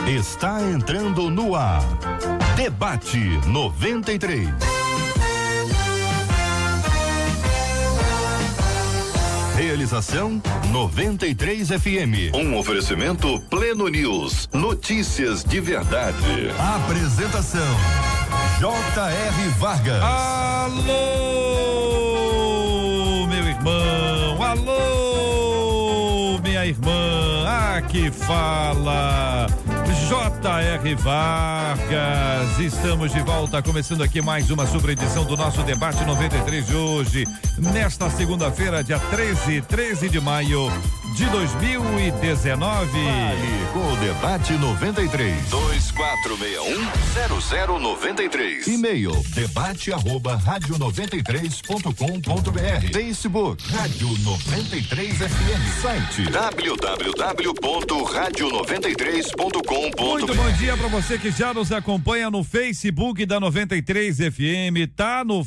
Está entrando no ar. Debate 93. Realização 93 FM. Um oferecimento Pleno News. Notícias de verdade. Apresentação J.R. Vargas. Alô, meu irmão. Alô, minha irmã. Aqui fala J.R. Vargas. Estamos de volta, começando aqui mais uma super edição do nosso Debate 93 de hoje, nesta segunda-feira, dia 13 de maio de 2019. Vale com o Debate 93. 2461-0093. E-mail debate@radio93.com.br. Facebook Rádio 93 FM. Site www.radio93.com.br. Muito bom dia para você que já nos acompanha no Facebook da 93 FM. Tá no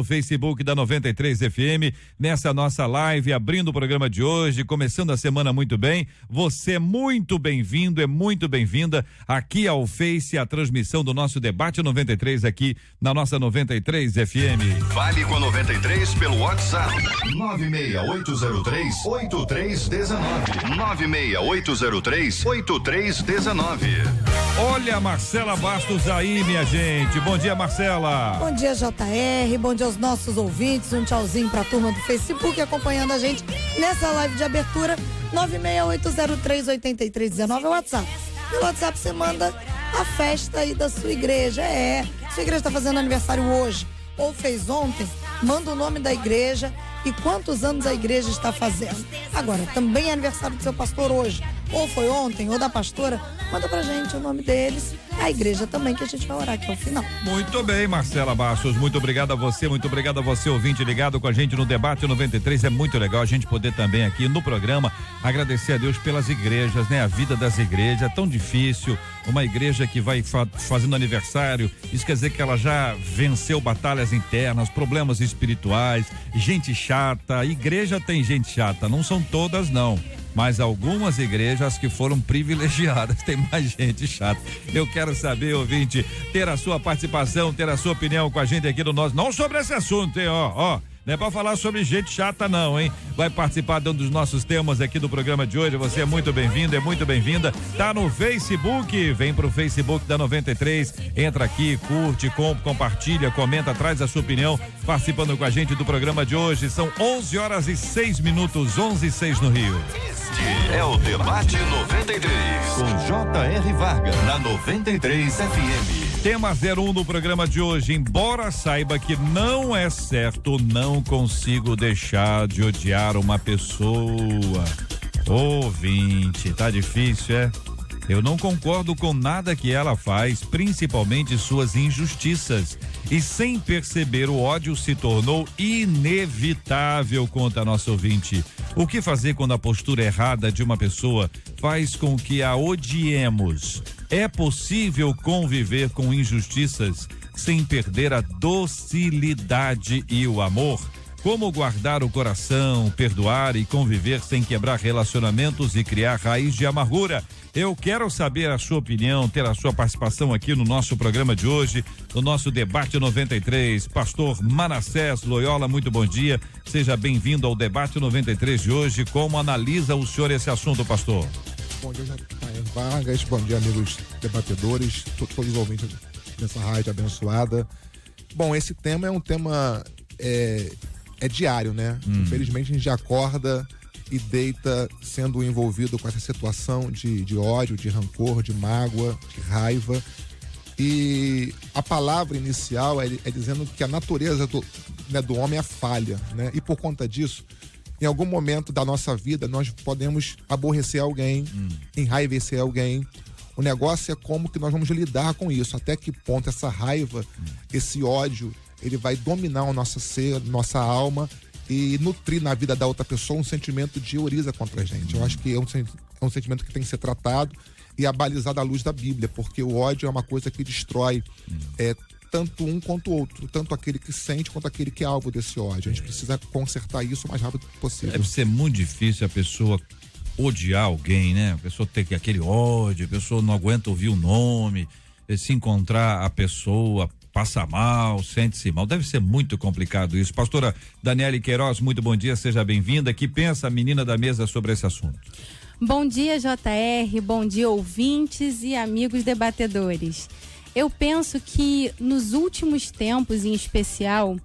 Facebook da 93 FM, nessa nossa live, abrindo o programa de hoje, começando a semana muito bem. Você é muito bem-vindo, é muito bem-vinda aqui ao Face, a transmissão do nosso Debate 93 aqui na nossa 93 FM. Vale com a 93 pelo WhatsApp 96803-8319. 96803-8319. Olha a Marcela Bastos aí, minha gente. Bom dia, Marcela. Bom dia, JR. Bom dia aos nossos ouvintes. Um tchauzinho pra turma do Facebook acompanhando a gente nessa live de abertura. 96803-8319 é o WhatsApp. No WhatsApp você manda a festa aí da sua igreja. Sua igreja tá fazendo aniversário hoje ou fez ontem, manda o nome da igreja e quantos anos a igreja está fazendo. Agora, também é aniversário do seu pastor hoje, ou foi ontem, ou da pastora, manda pra gente o nome deles, a igreja também, que a gente vai orar aqui ao final. Muito bem, Marcela Bastos, muito obrigado a você, ouvinte ligado com a gente no Debate 93, é muito legal a gente poder também aqui no programa agradecer a Deus pelas igrejas, né? A vida das igrejas é tão difícil, uma igreja que vai fazendo aniversário, isso quer dizer que ela já venceu batalhas internas, problemas espirituais, gente chata. Igreja tem gente chata, não são todas não, mas algumas igrejas que foram privilegiadas tem mais gente chata. Eu quero saber, ouvinte, ter a sua participação, ter a sua opinião com a gente aqui no nosso, não sobre esse assunto, hein, ó. Não é pra falar sobre gente chata não, hein? Vai participar de um dos nossos temas aqui do programa de hoje, você é muito bem-vindo, é muito bem-vinda. Tá no Facebook, vem pro Facebook da 93, entra aqui, curte, compartilha, comenta, traz a sua opinião, participando com a gente do programa de hoje. São 11h06, 11h06 no Rio. Este é o Debate 93, com J.R. Vargas, na 93 FM. Tema 01 do programa de hoje. Embora saiba que não é certo, não consigo deixar de odiar uma pessoa. Ouvinte, tá difícil, é? Eu não concordo com nada que ela faz, principalmente suas injustiças. E sem perceber, o ódio se tornou inevitável, conta a nossa ouvinte. O que fazer quando a postura errada de uma pessoa faz com que a odiemos? É possível conviver com injustiças sem perder a docilidade e o amor? Como guardar o coração, perdoar e conviver sem quebrar relacionamentos e criar raiz de amargura? Eu quero saber a sua opinião, ter a sua participação aqui no nosso programa de hoje, no nosso Debate 93. Pastor Manassés Loyola, muito bom dia. Seja bem-vindo ao Debate 93 de hoje. Como analisa o senhor esse assunto, pastor? Bom dia, Vargas. Bom dia, amigos debatedores, todos os ouvintes dessa rádio abençoada. Bom, esse tema é um tema diário, né? Infelizmente a gente acorda e deita sendo envolvido com essa situação de ódio, de rancor, de mágoa, de raiva. E a palavra inicial é dizendo que a natureza do homem é falha, né? E por conta disso, em algum momento da nossa vida, nós podemos aborrecer alguém, enraivecer alguém. O negócio é como que nós vamos lidar com isso, até que ponto essa raiva, esse ódio, ele vai dominar o nosso ser, nossa alma e nutrir na vida da outra pessoa um sentimento de odieza contra a gente. Eu acho que é um sentimento que tem que ser tratado e abalizado à luz da Bíblia, porque o ódio é uma coisa que destrói tanto um quanto o outro, tanto aquele que sente quanto aquele que é alvo desse ódio. A gente precisa consertar isso o mais rápido possível. Deve ser muito difícil a pessoa odiar alguém, né? A pessoa tem aquele ódio, a pessoa não aguenta ouvir o nome, se encontrar a pessoa, passa mal, sente-se mal. Deve ser muito complicado isso. Pastora Daniele Queiroz, muito bom dia, seja bem-vinda. Que pensa a menina da mesa sobre esse assunto? Bom dia, JR, bom dia, ouvintes e amigos debatedores. Eu penso que nos últimos tempos, em especial,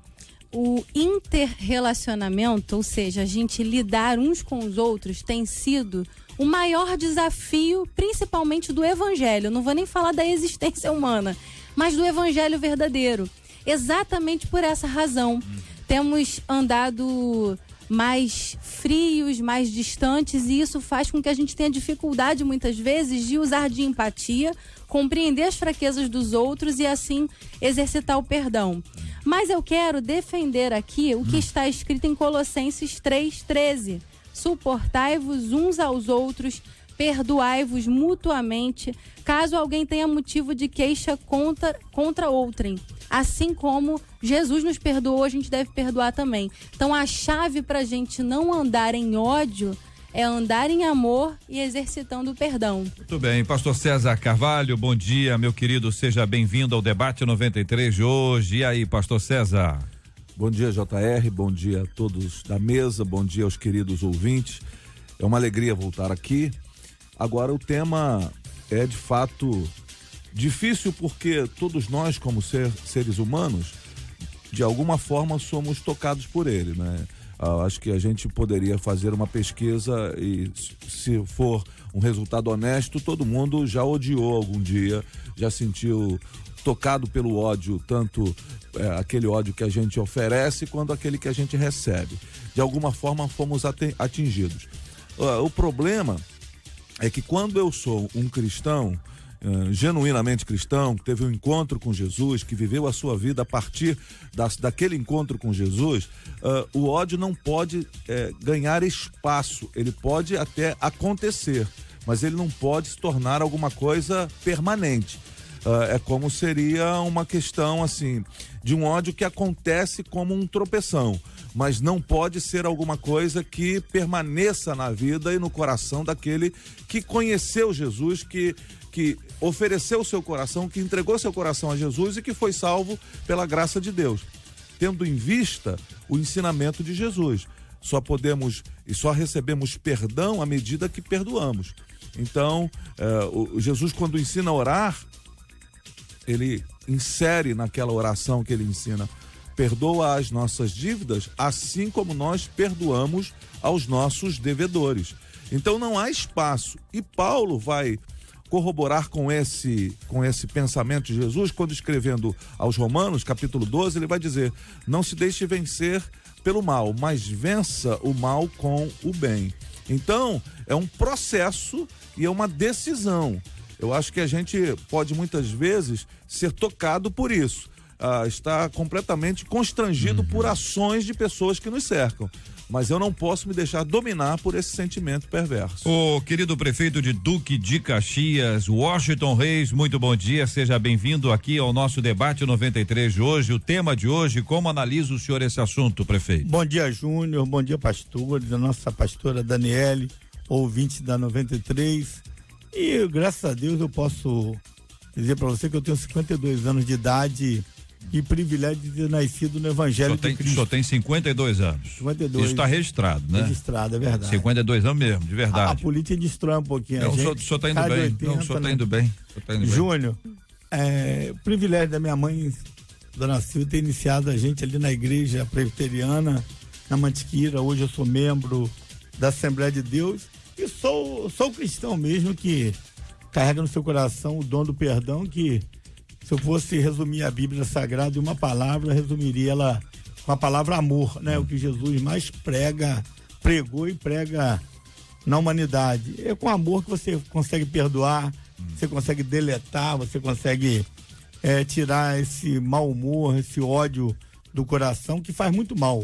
o interrelacionamento, ou seja, a gente lidar uns com os outros, tem sido o maior desafio, principalmente do evangelho. Não vou nem falar da existência humana, mas do evangelho verdadeiro. Exatamente por essa razão. Temos andado mais frios, mais distantes, e isso faz com que a gente tenha dificuldade, muitas vezes, de usar de empatia, compreender as fraquezas dos outros e, assim, exercitar o perdão. Mas eu quero defender aqui o que está escrito em Colossenses 3:13. Suportai-vos uns aos outros, perdoai-vos mutuamente, caso alguém tenha motivo de queixa contra outrem. Assim como Jesus nos perdoou, a gente deve perdoar também. Então a chave para a gente não andar em ódio é andar em amor e exercitando o perdão. Muito bem, pastor César Carvalho, bom dia, meu querido, seja bem-vindo ao debate 93 de hoje. E aí, pastor César? Bom dia, JR, bom dia a todos da mesa, bom dia aos queridos ouvintes. É uma alegria voltar aqui. Agora o tema é de fato difícil, porque todos nós, como seres humanos, de alguma forma somos tocados por ele, né? Acho que a gente poderia fazer uma pesquisa e, se for um resultado honesto, todo mundo já odiou algum dia, já sentiu tocado pelo ódio, tanto aquele ódio que a gente oferece quanto aquele que a gente recebe. De alguma forma fomos atingidos. O problema é que quando eu sou um cristão, genuinamente cristão, que teve um encontro com Jesus, que viveu a sua vida a partir daquele encontro com Jesus, o ódio não pode ganhar espaço. Ele pode até acontecer, mas ele não pode se tornar alguma coisa permanente. É como seria uma questão assim, de um ódio que acontece como um tropeção, mas não pode ser alguma coisa que permaneça na vida e no coração daquele que conheceu Jesus, que ofereceu o seu coração, que entregou seu coração a Jesus e que foi salvo pela graça de Deus, tendo em vista o ensinamento de Jesus. Só podemos e só recebemos perdão à medida que perdoamos. Então, Jesus, quando ensina a orar, ele insere naquela oração que ele ensina: perdoa as nossas dívidas, assim como nós perdoamos aos nossos devedores. Então não há espaço. E Paulo vai corroborar com esse pensamento de Jesus, quando escrevendo aos Romanos, capítulo 12, ele vai dizer: não se deixe vencer pelo mal, mas vença o mal com o bem. Então, é um processo e é uma decisão. Eu acho que a gente pode muitas vezes ser tocado por isso, está completamente constrangido por ações de pessoas que nos cercam. Mas eu não posso me deixar dominar por esse sentimento perverso. O querido prefeito de Duque de Caxias, Washington Reis, muito bom dia, seja bem-vindo aqui ao nosso debate 93 de hoje. O tema de hoje, como analisa o senhor esse assunto, prefeito? Bom dia, Júnior, bom dia, pastores, a nossa pastora Daniele, ouvinte da 93. E graças a Deus eu posso dizer para você que eu tenho 52 anos de idade e privilégio de ter nascido no Evangelho de Cristo. O senhor tem 52 anos. 52. Isso está registrado, né? Registrado, é verdade. 52 anos mesmo, de verdade. A política destrói um pouquinho não, a gente. O senhor está indo bem. 80, não, o senhor está indo bem. Júnior, privilégio da minha mãe, Dona Silvia, ter iniciado a gente ali na igreja presbiteriana, na Mantiqueira. Hoje eu sou membro da Assembleia de Deus e sou cristão mesmo, que carrega no seu coração o dom do perdão, que se eu fosse resumir a Bíblia Sagrada em uma palavra, resumiria ela com a palavra amor, né? O que Jesus mais pregou e prega na humanidade. É com amor que você consegue perdoar, você consegue deletar, você consegue tirar esse mau humor, esse ódio do coração, que faz muito mal.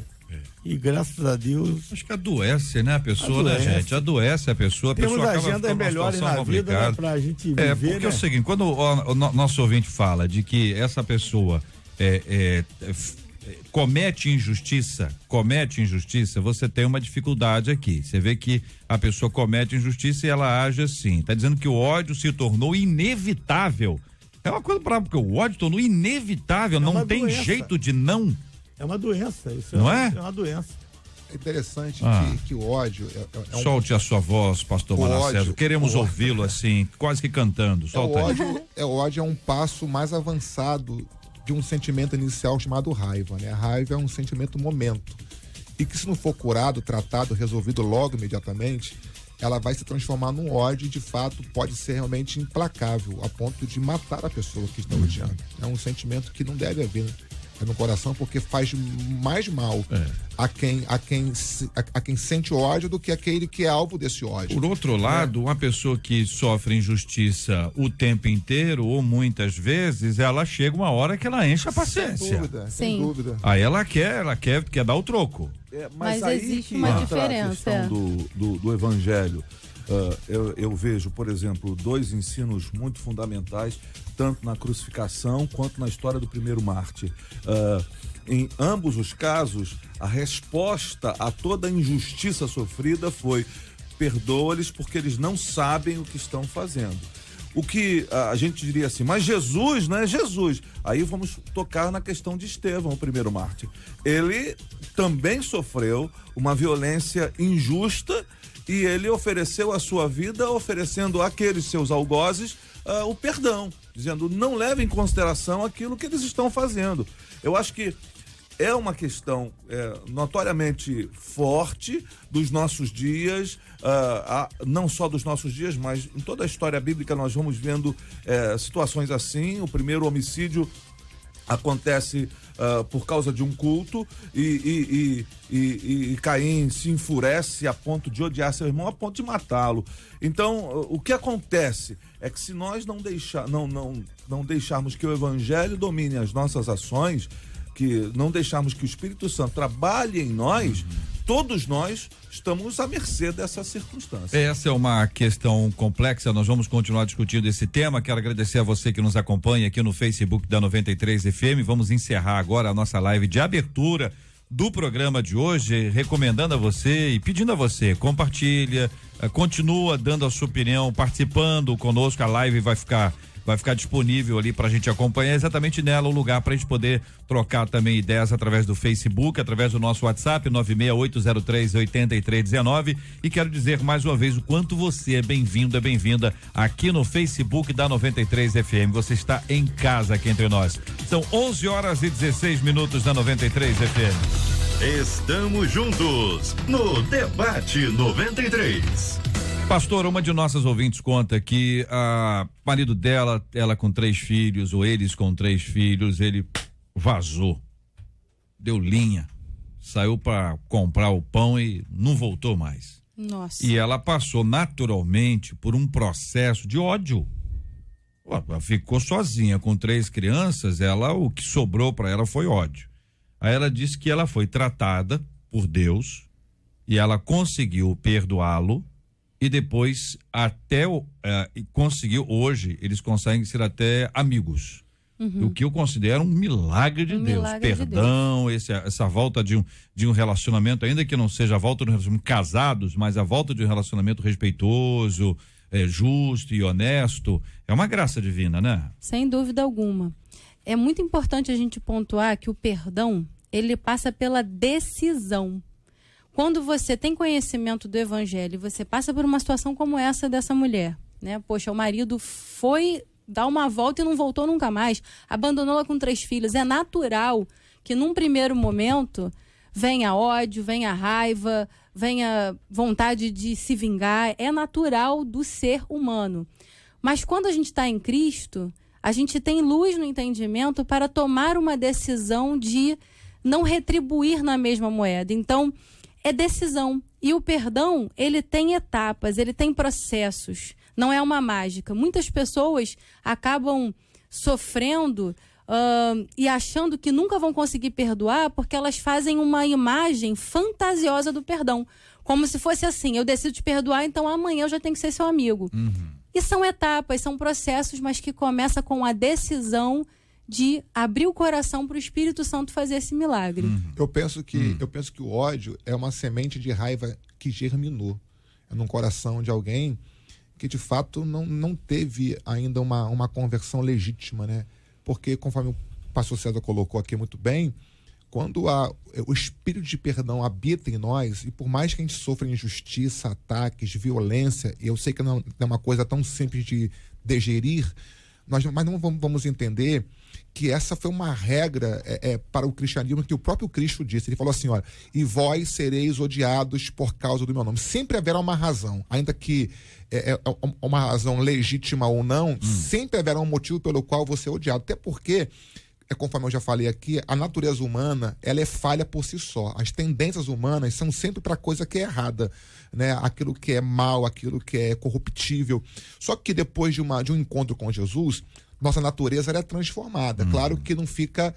E graças a Deus... Acho que adoece, né, a pessoa, né, gente? Adoece a pessoa. Temos pessoa agendas melhores na vida, né, pra gente viver, porque né? é o seguinte, quando o nosso ouvinte fala de que essa pessoa comete injustiça, você tem uma dificuldade aqui. Você vê que a pessoa comete injustiça e ela age assim. Tá dizendo que o ódio se tornou inevitável. É uma coisa brava, porque o ódio tornou inevitável, não tem jeito de não. É uma doença, isso não é? É uma doença. É interessante que o ódio Solte a sua voz, pastor Manassés. Queremos ouvi-lo assim, quase que cantando. Solta aí. O ódio é um passo mais avançado de um sentimento inicial chamado raiva, né? A raiva é um sentimento momento. E que se não for curado, tratado, resolvido logo, imediatamente, ela vai se transformar num ódio e, de fato, pode ser realmente implacável, a ponto de matar a pessoa que está odiando. É um sentimento que não deve haver no coração, porque faz mais mal a quem sente ódio do que aquele que é alvo desse ódio. Por outro lado, uma pessoa que sofre injustiça o tempo inteiro, ou muitas vezes, ela chega uma hora que ela enche a paciência. Sem dúvida. Aí ela quer dar o troco. Mas aí existe uma diferença. A questão do evangelho. Eu vejo, por exemplo, 2 ensinos muito fundamentais, tanto na crucificação quanto na história do primeiro mártir. Em ambos os casos, a resposta a toda a injustiça sofrida foi: perdoa-lhes porque eles não sabem o que estão fazendo. O que a gente diria assim, mas Jesus, né? Jesus. Aí vamos tocar na questão de Estevão, o primeiro mártir. Ele também sofreu uma violência injusta e ele ofereceu a sua vida, oferecendo àqueles seus algozes o perdão, dizendo: não leve em consideração aquilo que eles estão fazendo. Eu acho que é uma questão notoriamente forte dos nossos dias, não só dos nossos dias, mas em toda a história bíblica nós vamos vendo situações assim. O primeiro homicídio acontece por causa de um culto e Caim se enfurece a ponto de odiar seu irmão, a ponto de matá-lo. Então, o que acontece é que se nós não deixarmos que o evangelho domine as nossas ações, que não deixarmos que o Espírito Santo trabalhe em nós, todos nós estamos à mercê dessa circunstância. Essa é uma questão complexa, nós vamos continuar discutindo esse tema. Quero agradecer a você que nos acompanha aqui no Facebook da 93 FM. Vamos encerrar agora a nossa live de abertura do programa de hoje, recomendando a você e pedindo a você, compartilha, continua dando a sua opinião, participando conosco. A live vai ficar disponível ali pra gente acompanhar, exatamente nela o lugar pra gente poder trocar também ideias através do Facebook, através do nosso WhatsApp 968038319. E quero dizer mais uma vez o quanto você é bem-vindo, é bem-vinda aqui no Facebook da 93 FM. Você está em casa aqui entre nós. São 11h16 na 93 FM. Estamos juntos no Debate 93. Pastor, uma de nossas ouvintes conta que o marido dela, ela com 3 filhos, ou eles com 3 filhos, ele vazou, deu linha, saiu para comprar o pão e não voltou mais. Nossa. E ela passou naturalmente por um processo de ódio. Ela ficou sozinha com 3 crianças, o que sobrou para ela foi ódio. Aí ela disse que ela foi tratada por Deus e ela conseguiu perdoá-lo. E depois conseguiu, hoje eles conseguem ser até amigos. O que eu considero um milagre de Deus. Perdão, essa volta de um relacionamento, ainda que não seja a volta de um relacionamento casados, mas a volta de um relacionamento respeitoso, justo e honesto, é uma graça divina, né? Sem dúvida alguma. É muito importante a gente pontuar que o perdão, ele passa pela decisão. Quando você tem conhecimento do evangelho e você passa por uma situação como essa dessa mulher, né? Poxa, o marido foi dar uma volta e não voltou nunca mais, abandonou-la com 3 filhos. É natural que num primeiro momento venha ódio, venha raiva, venha vontade de se vingar. É natural do ser humano. Mas quando a gente está em Cristo, a gente tem luz no entendimento para tomar uma decisão de não retribuir na mesma moeda. Então, é decisão. E o perdão, ele tem etapas, ele tem processos. Não é uma mágica. Muitas pessoas acabam sofrendo e achando que nunca vão conseguir perdoar porque elas fazem uma imagem fantasiosa do perdão. Como se fosse assim, eu decido te perdoar, então amanhã eu já tenho que ser seu amigo. E são etapas, são processos, mas que começa com a decisão de abrir o coração para o Espírito Santo fazer esse milagre. Eu penso que o ódio é uma semente de raiva que germinou num coração de alguém que de fato não teve ainda uma conversão legítima, né? Porque, conforme o pastor César colocou aqui muito bem, quando o espírito de perdão habita em nós, e por mais que a gente sofra injustiça, ataques, violência, eu sei que não é uma coisa tão simples de digerir, mas não vamos entender que essa foi uma regra para o cristianismo que o próprio Cristo disse. Ele falou assim, olha, e vós sereis odiados por causa do meu nome. Sempre haverá uma razão, ainda que uma razão legítima ou não, sempre haverá um motivo pelo qual você é odiado. Até porque, conforme eu já falei aqui, a natureza humana, ela é falha por si só. As tendências humanas são sempre para a coisa que é errada, né? Aquilo que é mal, aquilo que é corruptível. Só que depois de um encontro com Jesus, nossa natureza ela é transformada. Claro que não fica...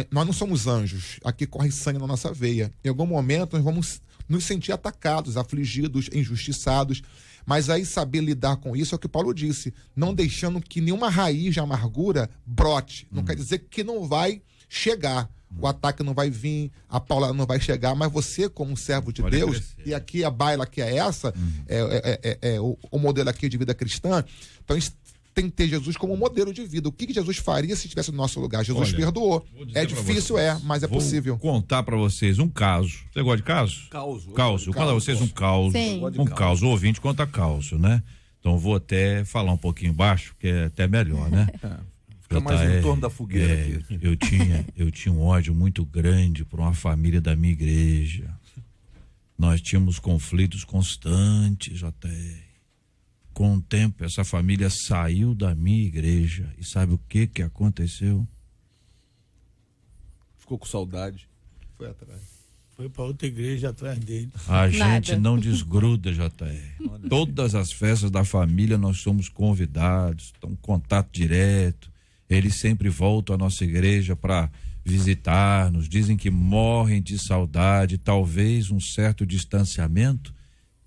nós não somos anjos. Aqui corre sangue na nossa veia. Em algum momento nós vamos nos sentir atacados, afligidos, injustiçados. Mas aí saber lidar com isso é o que Paulo disse, não deixando que nenhuma raiz de amargura brote. Não quer dizer que não vai chegar. O ataque não vai vir, a paulada não vai chegar, mas você, como servo de Deus, e aqui a baila que é essa, o modelo aqui de vida cristã, então a gente tem que ter Jesus como modelo de vida. O que Jesus faria se estivesse no nosso lugar? Jesus perdoou. É difícil, mas é possível. Vou contar para vocês um caso. Você gosta de caso? Caos. Conta a vocês um caos. Um caos. O ouvinte conta caos, né? Então vou até falar um pouquinho baixo, que é até melhor, né? Fica mais em torno da fogueira aqui. Eu tinha um ódio muito grande por uma família da minha igreja. Nós tínhamos conflitos constantes, JR. Com o tempo, essa família saiu da minha igreja. E sabe o que aconteceu? Ficou com saudade. Foi atrás. Foi para outra igreja atrás dele. A gente não desgruda, JR. Todas as festas da família nós somos convidados, estão contato direto. Eles sempre voltam à nossa igreja para visitar-nos. Dizem que morrem de saudade. Talvez um certo distanciamento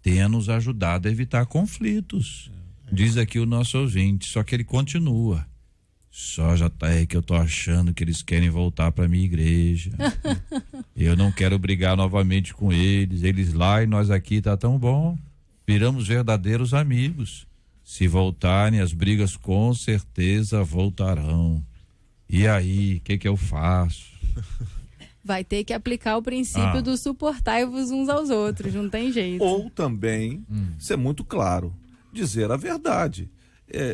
tenha nos ajudado a evitar conflitos. Diz aqui o nosso ouvinte, só que ele continua. Só já tá aí que eu tô achando que eles querem voltar para minha igreja. Eu não quero brigar novamente com eles lá e nós aqui tá tão bom. Viramos verdadeiros amigos. Se voltarem, as brigas com certeza voltarão. E aí, o que eu faço? Vai ter que aplicar o princípio do suportai-vos uns aos outros, não tem jeito. Ou também ser muito claro, dizer a verdade,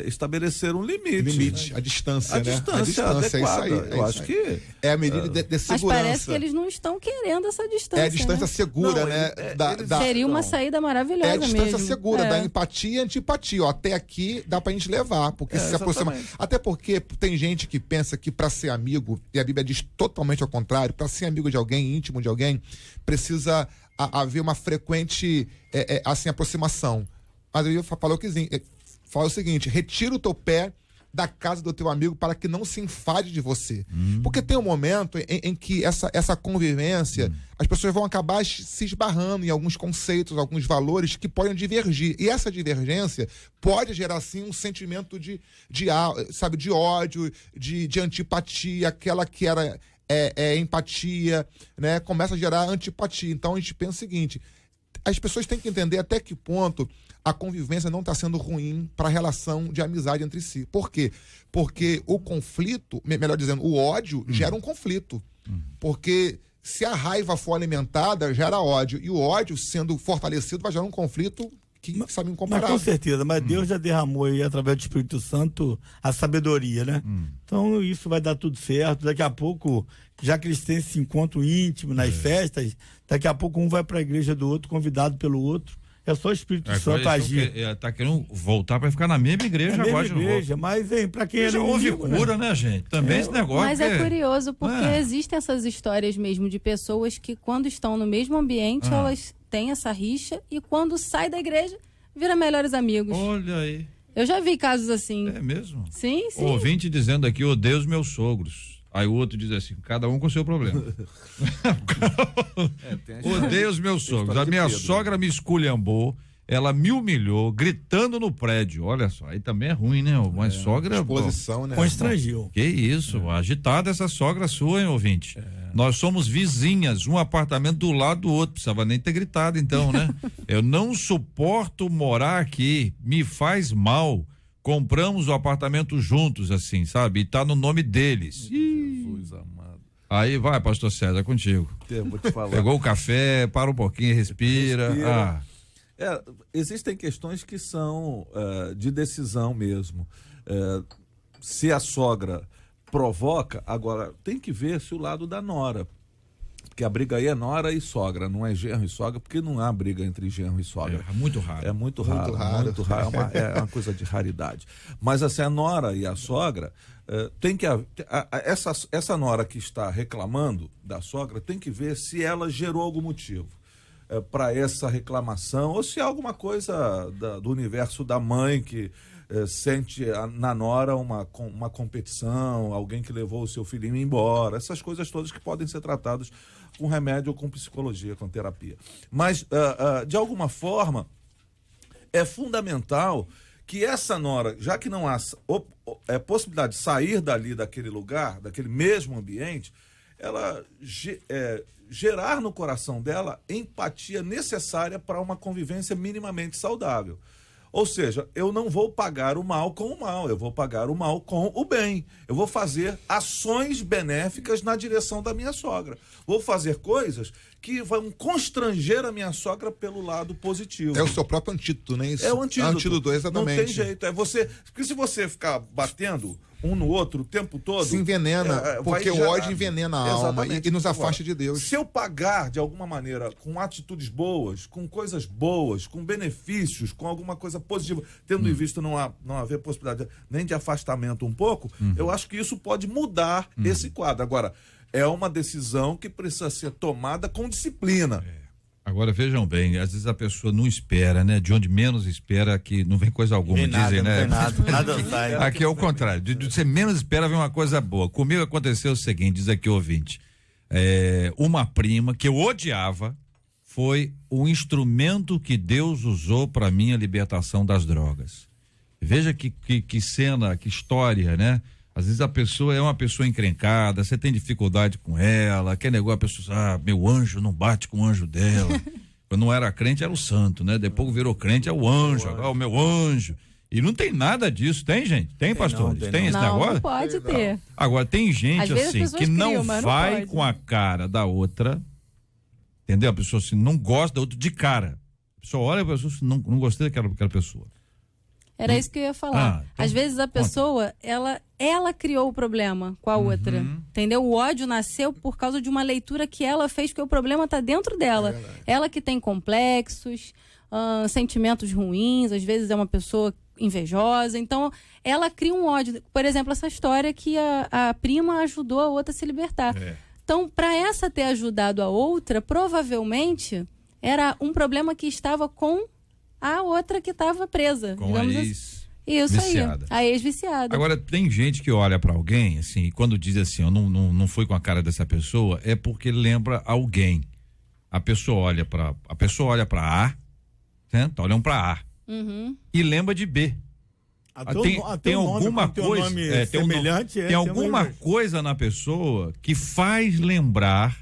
estabelecer um limite. A distância, A né? distância é isso adequada. aí. Eu acho que é a medida de segurança. Mas parece que eles não estão querendo essa distância. É a distância segura, Não, né? Seria uma saída maravilhosa mesmo. É a distância segura, da empatia e antipatia. Até aqui dá pra gente levar, porque se aproxima. Até porque tem gente que pensa que pra ser amigo, e a Bíblia diz totalmente ao contrário, pra ser amigo de alguém, íntimo de alguém, precisa haver uma frequente aproximação. Mas eu falo fala o seguinte, retira o teu pé da casa do teu amigo para que não se enfade de você. Porque tem um momento em que essa convivência, as pessoas vão acabar se esbarrando em alguns conceitos, alguns valores que podem divergir. E essa divergência pode gerar, sim, um sentimento de ódio, de antipatia, aquela que era empatia, né? Começa a gerar antipatia. Então a gente pensa o seguinte, as pessoas têm que entender até que ponto a convivência não está sendo ruim para a relação de amizade entre si. Por quê? Porque o conflito, melhor dizendo, o ódio gera um conflito. Porque se a raiva for alimentada, gera ódio. E o ódio, sendo fortalecido, vai gerar um conflito que sabe incomparável. Mas com certeza, mas Deus já derramou aí, através do Espírito Santo, a sabedoria, né? Então isso vai dar tudo certo. Daqui a pouco, já que eles têm esse encontro íntimo nas festas, daqui a pouco um vai para a igreja do outro, convidado pelo outro. É só o Espírito Santo agir. Tá querendo voltar para ficar na mesma igreja agora. Mas, para quem já houve cura, né, gente? Também esse negócio. Mas é curioso, porque existem essas histórias mesmo de pessoas que, quando estão no mesmo ambiente, elas têm essa rixa e, quando sai da igreja, viram melhores amigos. Olha aí. Eu já vi casos assim. É mesmo? Sim. O ouvinte dizendo aqui, odeio os meus sogros. Aí o outro diz assim, cada um com o seu problema. Odeio os meus sogros. A minha sogra me esculhambou, ela me humilhou, gritando no prédio. Olha só, aí também é ruim, né? Uma sogra. Exposição, né? Constrangiu. Que isso, agitada essa sogra sua, hein, ouvinte? Nós somos vizinhas, um apartamento do lado do outro, precisava nem ter gritado então, né? Eu não suporto morar aqui, me faz mal. Compramos o apartamento juntos, assim, sabe? E tá no nome deles. Jesus amado. Aí vai, pastor César, contigo. Vou te falar. Pegou o café, para um pouquinho, respira. Existem questões que são de decisão mesmo. Se a sogra provoca, agora tem que ver se o lado da nora. Porque a briga aí é nora e sogra, não é genro e sogra, porque não há briga entre genro e sogra. É muito raro. É muito raro. É uma coisa de raridade. Mas assim, a nora e a sogra, tem que essa nora que está reclamando da sogra, tem que ver se ela gerou algum motivo para essa reclamação, ou se é alguma coisa do universo da mãe que sente na nora uma competição, alguém que levou o seu filhinho embora, essas coisas todas que podem ser tratadas com remédio ou com psicologia, com terapia. Mas, de alguma forma, é fundamental que essa nora, já que não há possibilidade de sair daquele lugar, daquele mesmo ambiente, ela gerar no coração dela empatia necessária para uma convivência minimamente saudável. Ou seja, eu não vou pagar o mal com o mal, eu vou pagar o mal com o bem. Eu vou fazer ações benéficas na direção da minha sogra. Vou fazer coisas que vão constranger a minha sogra pelo lado positivo. É o seu próprio antídoto, né? Isso. É o antídoto. Antídoto, exatamente. Não tem jeito. Porque se você ficar batendo um no outro o tempo todo... Se envenena, porque o ódio envenena a alma e nos afasta de Deus. Se eu pagar, de alguma maneira, com atitudes boas, com coisas boas, com benefícios, com alguma coisa positiva, tendo em vista não haver possibilidade nem de afastamento um pouco, eu acho que isso pode mudar esse quadro. Agora, é uma decisão que precisa ser tomada com disciplina. Agora, vejam bem, às vezes a pessoa não espera, né? De onde menos espera que não vem coisa alguma, Vem nada, dizem, né? Nada sai. Aqui é o contrário, de você menos espera vem uma coisa boa. Comigo aconteceu o seguinte, diz aqui o ouvinte, uma prima que eu odiava foi o instrumento que Deus usou para minha libertação das drogas. Veja que cena, que história, né? Às vezes a pessoa é uma pessoa encrencada, você tem dificuldade com ela, quer negar a pessoa, meu anjo não bate com o anjo dela. Quando não era crente era o santo, né? Depois virou crente é o anjo, agora é o meu anjo. E não tem nada disso, tem, gente? Tem, pastores? Tem esse negócio? Não pode ter. Agora, tem gente assim que não vai com a cara da outra, entendeu? A pessoa assim, não gosta da outra de cara. A pessoa olha e a pessoa assim, não gostei daquela pessoa. Era isso que eu ia falar. Então, às vezes a pessoa, ela criou o problema com a outra, entendeu? O ódio nasceu por causa de uma leitura que ela fez, porque o problema está dentro dela. Ela que tem complexos, sentimentos ruins, às vezes é uma pessoa invejosa, então ela cria um ódio. Por exemplo, essa história que a prima ajudou a outra a se libertar. Então, para essa ter ajudado a outra, provavelmente era um problema que estava com a outra que estava presa. Com a ex Isso viciada. Aí, a ex-viciada. Agora, tem gente que olha pra alguém, assim, e quando diz assim, eu não fui com a cara dessa pessoa, é porque lembra alguém. A pessoa olha pra A, né? Tá olhando pra A. E lembra de B. Tem alguma coisa, tem alguma coisa na pessoa que faz lembrar,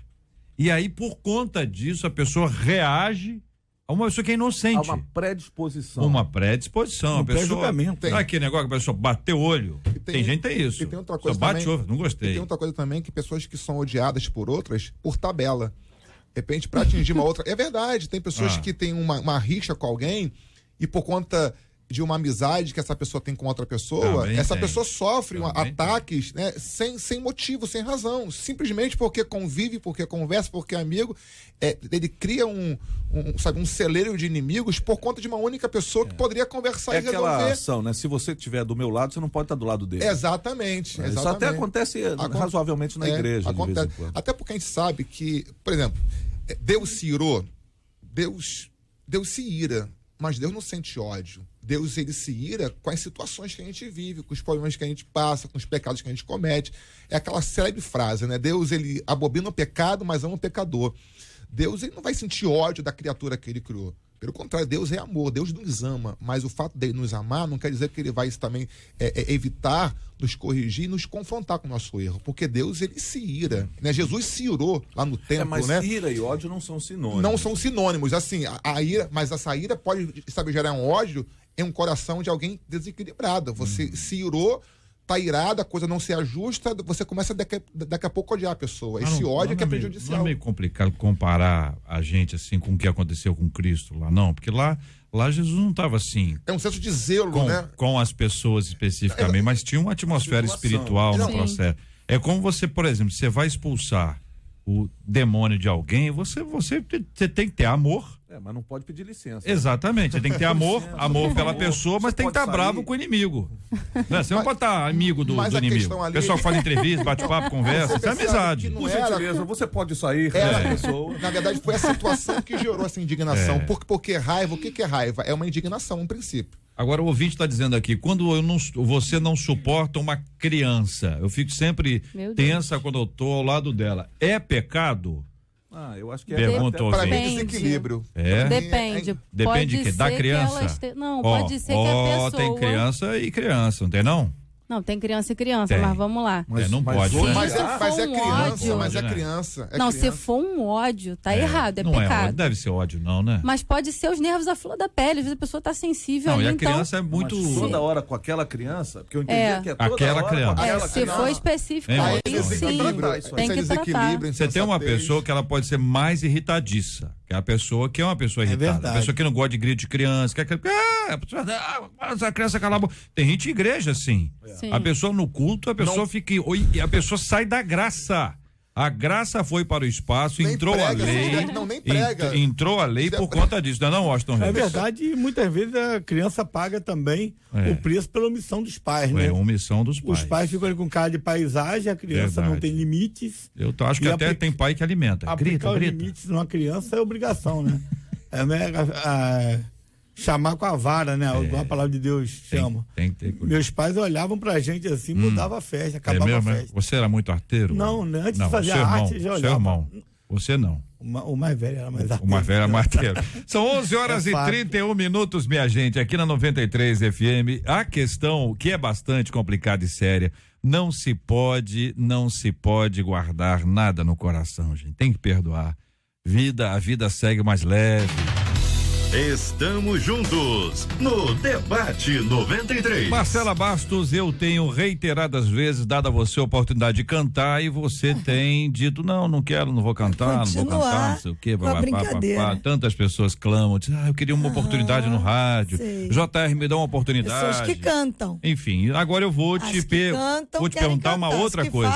e aí por conta disso a pessoa reage a uma pessoa que é inocente. Há uma predisposição. Uma predisposição. A pessoa. Não é aquele negócio que a pessoa bateu o olho. Tem gente que tem isso. E tem outra coisa bate também, ovo, não gostei. E tem outra coisa também, que pessoas que são odiadas por outras, por tabela. De repente, pra atingir uma outra. É verdade, tem pessoas que têm uma rixa com alguém e por conta de uma amizade que essa pessoa tem com outra pessoa, pessoa sofre ataques, né, sem motivo, sem razão, simplesmente porque convive, porque conversa, porque é amigo, ele cria um celeiro de inimigos por conta de uma única pessoa que poderia conversar e resolver. É aquela ação, né? Se você estiver do meu lado, você não pode estar do lado dele. Exatamente. Isso até acontece razoavelmente na igreja, acontece. de vez em quando. Até porque a gente sabe que, por exemplo, Deus se irou, Deus se ira, mas Deus não sente ódio. Deus, ele se ira com as situações que a gente vive, com os problemas que a gente passa, com os pecados que a gente comete. É aquela célebre frase, né? Deus, ele abobina o pecado, mas ama o pecador. Deus, ele não vai sentir ódio da criatura que ele criou. Pelo contrário, Deus é amor, Deus nos ama, mas o fato dele nos amar não quer dizer que ele vai também evitar nos corrigir e nos confrontar com o nosso erro, porque Deus, ele se ira, né? Jesus se irou lá no templo, mas né? ira e ódio não são sinônimos. Não são sinônimos, assim, a ira, mas essa ira pode, sabe, gerar um ódio em um coração de alguém desequilibrado. Você se irou, tá irado, a coisa não se ajusta, você começa daqui a pouco a odiar a pessoa. Esse ódio que é prejudicial. Não é meio complicado comparar a gente assim com o que aconteceu com Cristo lá, não, porque lá Jesus não estava assim. É um senso de zelo, né? Com as pessoas especificamente, mas tinha uma atmosfera espiritual no processo. É como você, por exemplo, você vai expulsar o demônio de alguém, você tem que ter amor. Mas não pode pedir licença. Exatamente, você tem que ter amor pela pessoa, mas tem que estar bravo com o inimigo. Você não pode estar amigo do inimigo. O pessoal fala entrevista, bate-papo, conversa, isso é amizade. Por gentileza, você pode sair com a pessoa. Na verdade, foi a situação que gerou essa indignação. Porque raiva, o que é raiva? É uma indignação, um princípio. Agora o ouvinte está dizendo aqui, quando você não suporta uma criança, eu fico sempre tensa quando eu tô ao lado dela. É pecado? Eu acho que Pergunta para mim, desequilíbrio. Depende. Depende de quê? Da criança? Não, pode ser que a pessoa... Tem criança e criança, não tem não? Não, tem criança e criança, mas vamos lá. Não pode. Mas é criança. Não, se for um ódio, tá errado, é não pecado. Não deve ser ódio não, né? Mas pode ser os nervos à flor da pele, às vezes a pessoa tá sensível não, ali, e a criança é muito... Mas toda hora com aquela criança, porque eu entendi que é toda aquela hora criança. com aquela se for específico, aí sim, tem que tratar. Você tem uma pessoa que ela pode ser mais irritadiça, que é a pessoa que é uma pessoa irritada. A pessoa que não gosta de grito de criança, que a criança cala a boca. Tem gente em igreja assim. A pessoa no culto, a pessoa fica... A pessoa sai da graça. A graça foi para o espaço, entrou a lei. Nem prega. Entrou a lei por conta disso, não é não, Washington Reis? É verdade, e muitas vezes a criança paga também o preço pela omissão dos pais, né? Omissão dos pais. Os pais ficam ali com cara de paisagem, a criança não tem limites. Eu acho que até tem pai que alimenta. Grita. Os limites numa criança é obrigação, né? Chamar com a vara, né? A palavra de Deus chama. Tem que ter cuidado. Meus pais olhavam pra gente assim, mudava a festa, acabava a festa. Você era muito arteiro? Não, antes de fazer a arte, já olhava. Seu irmão. Você não. O mais velho era mais arteiro. O mais velho era mais arteiro. São 11 horas e 31 minutos, minha gente, aqui na 93 FM. A questão, que é bastante complicada e séria, não se pode guardar nada no coração, gente. Tem que perdoar. A vida segue mais leve. Estamos juntos no Debate 93. Marcela Bastos, eu tenho reiteradas vezes dado a você a oportunidade de cantar e você tem dito, não quero, não vou cantar, não sei o quê, tantas pessoas clamam, dizem, eu queria uma oportunidade no rádio, JR me dá uma oportunidade. Pessoas que cantam. Enfim, agora eu vou te perguntar uma outra coisa.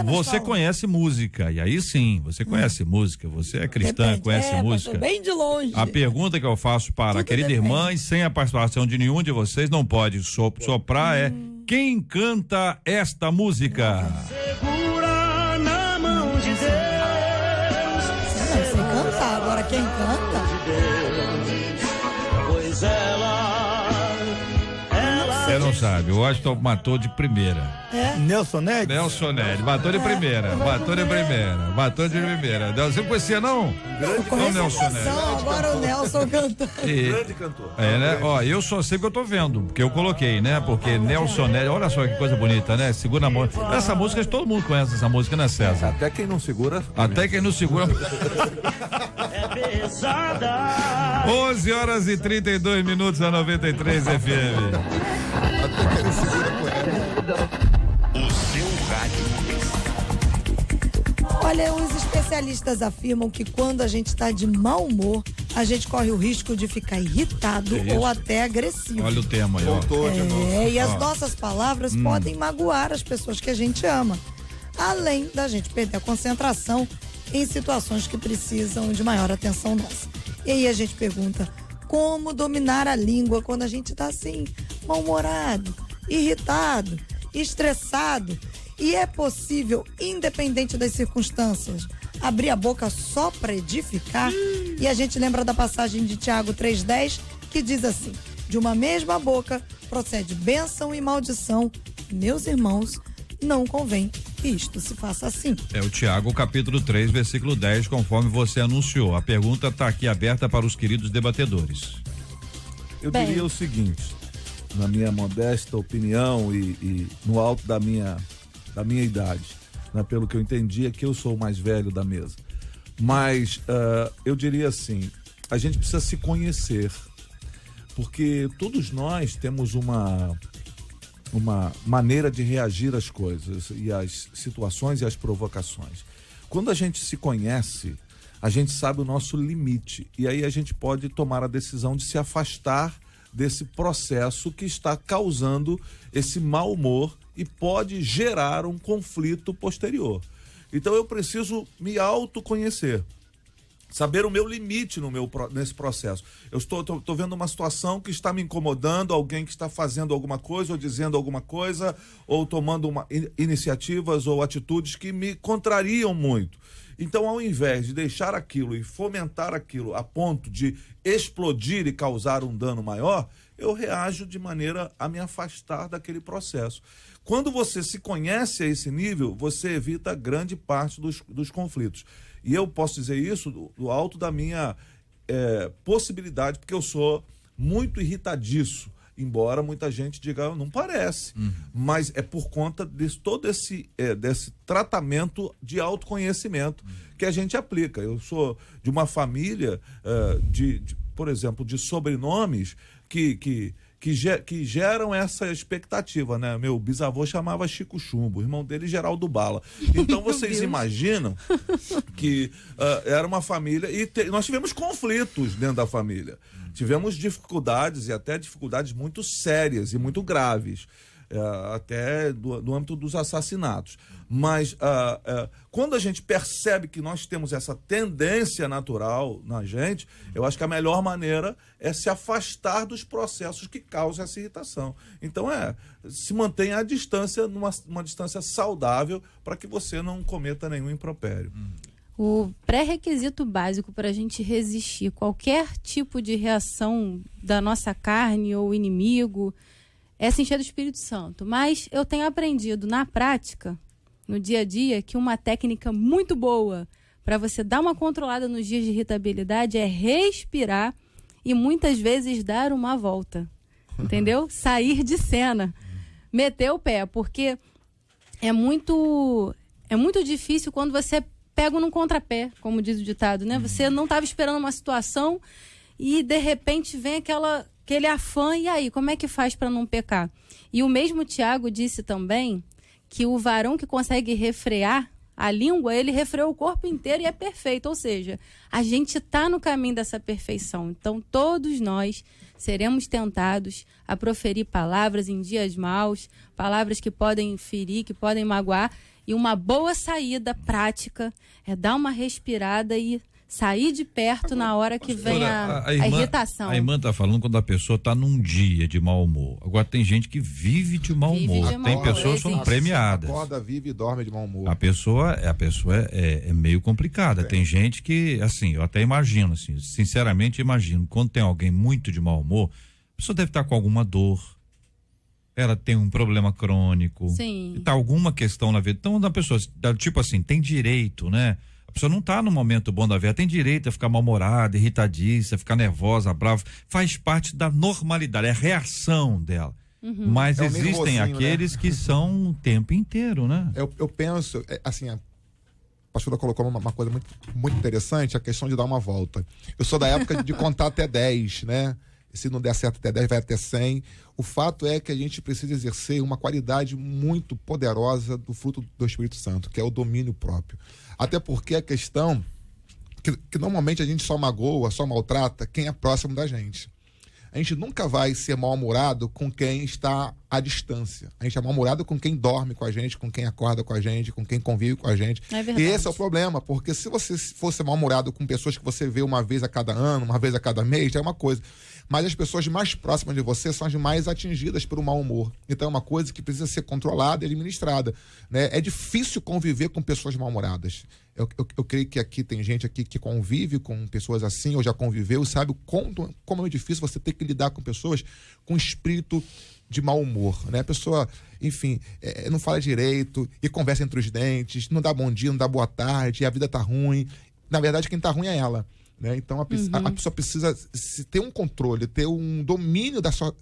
Você conhece música, e aí sim, você conhece música, você é cristã, conhece música. Bem de longe. A pergunta que eu faço para a querida irmã, e sem a participação de nenhum de vocês, não pode soprar, quem canta esta música? Segura na mão de Deus. Você canta, agora quem canta? Pois Você não sabe, o Washington matou de primeira. Nelson Ned? Nelson Ned, matou de primeira. Você não conhecia, não? Não, Nelson Ned. Agora o Nelson cantando. Grande cantor. Né? Eu só sei que eu tô vendo, porque eu coloquei, né? Porque Nelson Ned, olha só que coisa bonita, né? Segura a mão. Essa música, todo mundo conhece essa música, né, César? Até quem não segura. é pesada. 11 horas e 32 minutos na 93 FM. Até que ele segura com ela. O seu rádio. Olha, os especialistas afirmam que quando a gente está de mau humor, a gente corre o risco de ficar irritado ou até agressivo. Olha o tema aí, ó. E as nossas palavras podem magoar as pessoas que a gente ama, além da gente perder a concentração em situações que precisam de maior atenção nossa. E aí a gente pergunta, como dominar a língua quando a gente está assim, mal-humorado, irritado, estressado? E é possível, independente das circunstâncias, abrir a boca só para edificar? E a gente lembra da passagem de Tiago 3,10, que diz assim: de uma mesma boca procede bênção e maldição. Meus irmãos, não convém que isto se faça assim. É o Tiago, capítulo 3, versículo 10, conforme você anunciou. A pergunta está aqui aberta para os queridos debatedores. Eu diria o seguinte, na minha modesta opinião e no alto da minha idade, né, pelo que eu entendi é que eu sou o mais velho da mesa. Mas eu diria assim, a gente precisa se conhecer, porque todos nós temos uma maneira de reagir às coisas e às situações e às provocações. Quando a gente se conhece, a gente sabe o nosso limite e aí a gente pode tomar a decisão de se afastar desse processo que está causando esse mau humor e pode gerar um conflito posterior. Então eu preciso me autoconhecer, saber o meu limite nesse processo. Eu estou vendo uma situação que está me incomodando, alguém que está fazendo alguma coisa ou dizendo alguma coisa ou tomando iniciativas ou atitudes que me contrariam muito. Então, ao invés de deixar aquilo e fomentar aquilo a ponto de explodir e causar um dano maior, eu reajo de maneira a me afastar daquele processo. Quando você se conhece a esse nível, você evita grande parte dos conflitos. E eu posso dizer isso do alto da minha possibilidade, porque eu sou muito irritadiço, embora muita gente diga, não parece. Mas é por conta de todo desse tratamento de autoconhecimento que a gente aplica. Eu sou de uma família, por exemplo, de sobrenomes que geram essa expectativa, né? Meu bisavô chamava Chico Chumbo, o irmão dele Geraldo Bala. Então vocês imaginam que era uma família e nós tivemos conflitos dentro da família. Tivemos dificuldades e até dificuldades muito sérias e muito graves, até do âmbito dos assassinatos. Mas quando a gente percebe que nós temos essa tendência natural na gente, eu acho que a melhor maneira é se afastar dos processos que causam essa irritação. Então se mantenha à distância, numa distância saudável, para que você não cometa nenhum impropério. O pré-requisito básico para a gente resistir qualquer tipo de reação da nossa carne ou inimigo é se encher do Espírito Santo. Mas eu tenho aprendido na prática, no dia a dia, que uma técnica muito boa para você dar uma controlada nos dias de irritabilidade é respirar e muitas vezes dar uma volta. Entendeu? Sair de cena. Meter o pé, porque é muito difícil quando você pega num contrapé, como diz o ditado, né? Você não estava esperando uma situação e de repente vem aquele afã, e aí, como é que faz para não pecar? E o mesmo Tiago disse também que o varão que consegue refrear a língua, ele refreou o corpo inteiro e é perfeito, ou seja, a gente está no caminho dessa perfeição. Então todos nós seremos tentados a proferir palavras em dias maus, palavras que podem ferir, que podem magoar, e uma boa saída prática é dar uma respirada e sair de perto na hora que vem a irritação. A irmã tá falando quando a pessoa tá num dia de mau humor. Agora tem gente que vive de mau humor. Tem pessoas que são premiadas. Acorda, vive e dorme de mau humor. A pessoa é meio complicada. Tem gente que, assim, eu até imagino, assim, sinceramente imagino, quando tem alguém muito de mau humor, a pessoa deve estar com alguma dor. Ela tem um problema crônico. Sim. Tá alguma questão na vida. Então, a pessoa, tipo assim, tem direito, né? A pessoa não tá no momento bom da vida, tem direito a ficar mal-humorada, irritadiça, ficar nervosa, brava. Faz parte da normalidade, é a reação dela. Mas existem aqueles, né, que são o tempo inteiro, né? Eu penso, assim, a pastora colocou uma coisa muito, muito interessante, a questão de dar uma volta. Eu sou da época de contar até 10, né? Se não der certo até 10, vai até 100. O fato é que a gente precisa exercer uma qualidade muito poderosa do fruto do Espírito Santo, que é o domínio próprio. Até porque a questão que normalmente a gente só magoa, só maltrata quem é próximo da gente. A gente nunca vai ser mal-humorado com quem está à distância. A gente é mal-humorado com quem dorme com a gente, com quem acorda com a gente, com quem convive com a gente. É verdade. E esse é o problema, porque se você fosse mal-humorado com pessoas que você vê uma vez a cada ano, uma vez a cada mês, é uma coisa. mas as pessoas mais próximas de você são as mais atingidas por um mau humor. Então é uma coisa que precisa ser controlada e administrada, né? É difícil conviver com pessoas mal-humoradas. Eu creio que aqui tem gente aqui que convive com pessoas assim, ou já conviveu, sabe como é difícil você ter que lidar com pessoas com espírito de mau humor, né? A pessoa, enfim, não fala direito e conversa entre os dentes, não dá bom dia, não dá boa tarde, e a vida tá ruim. Na verdade, quem tá ruim é ela, né? Então a pessoa precisa ter um controle, ter um domínio da sua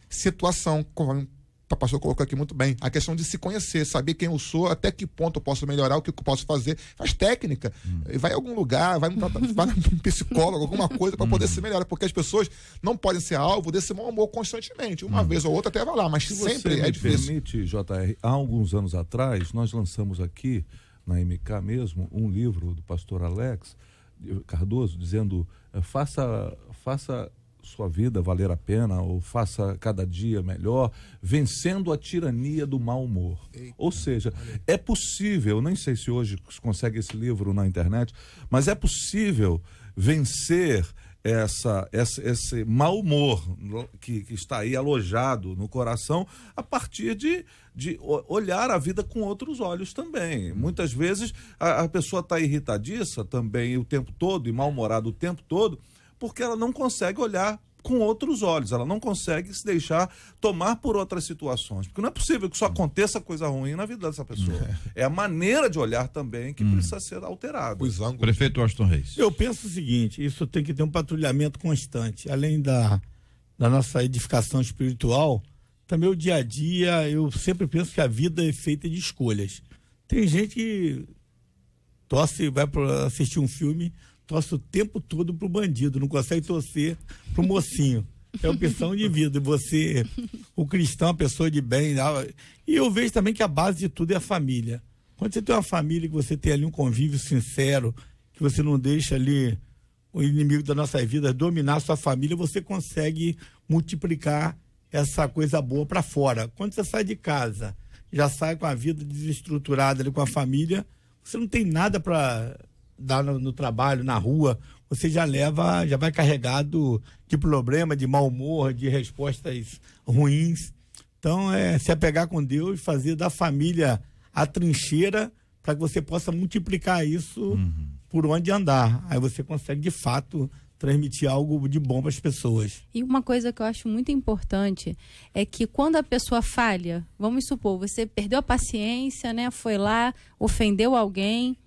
situação, como o pastor colocou aqui muito bem, a questão de se conhecer, saber quem eu sou, até que ponto eu posso melhorar, o que eu posso fazer, faz técnica, vai a algum lugar, vai num psicólogo, alguma coisa para poder se melhorar, porque as pessoas não podem ser alvo desse mau humor constantemente, uma vez ou outra até vai lá, mas se sempre você é difícil. Permite, JR, há alguns anos atrás, nós lançamos aqui, na MK mesmo, um livro do pastor Alex Cardoso, dizendo, faça sua vida valer a pena, ou faça cada dia melhor, vencendo a tirania do mau humor. Eita. Ou seja, é possível, nem sei se hoje se consegue esse livro na internet, mas é possível vencer esse mau humor que está aí alojado no coração a partir de olhar a vida com outros olhos também. Muitas vezes a pessoa está irritadiça também o tempo todo e mal-humorada o tempo todo, porque ela não consegue olhar com outros olhos, ela não consegue se deixar tomar por outras situações, porque não é possível que só aconteça coisa ruim na vida dessa pessoa. É a maneira de olhar também que precisa ser alterada. Prefeito Washington Reis. Eu penso o seguinte, isso tem que ter um patrulhamento constante, além da nossa edificação espiritual, também o dia a dia, eu sempre penso que a vida é feita de escolhas. Tem gente que vai assistir um filme, torce o tempo todo pro bandido, não consegue torcer pro mocinho. É opção de vida. Você, o cristão, a pessoa de bem. E eu vejo também que a base de tudo é a família. Quando você tem uma família, que você tem ali um convívio sincero, que você não deixa ali o inimigo da nossa vida dominar a sua família, você consegue multiplicar essa coisa boa para fora. Quando você sai de casa, já sai com a vida desestruturada ali com a família, você não tem nada para dar no trabalho, na rua, você já vai carregado de problema, de mau humor, de respostas ruins. Então, se apegar com Deus, fazer da família a trincheira para que você possa multiplicar isso por onde andar. Aí você consegue, de fato, transmitir algo de bom para as pessoas. E uma coisa que eu acho muito importante é que quando a pessoa falha, vamos supor, você perdeu a paciência, né? Foi lá, ofendeu alguém,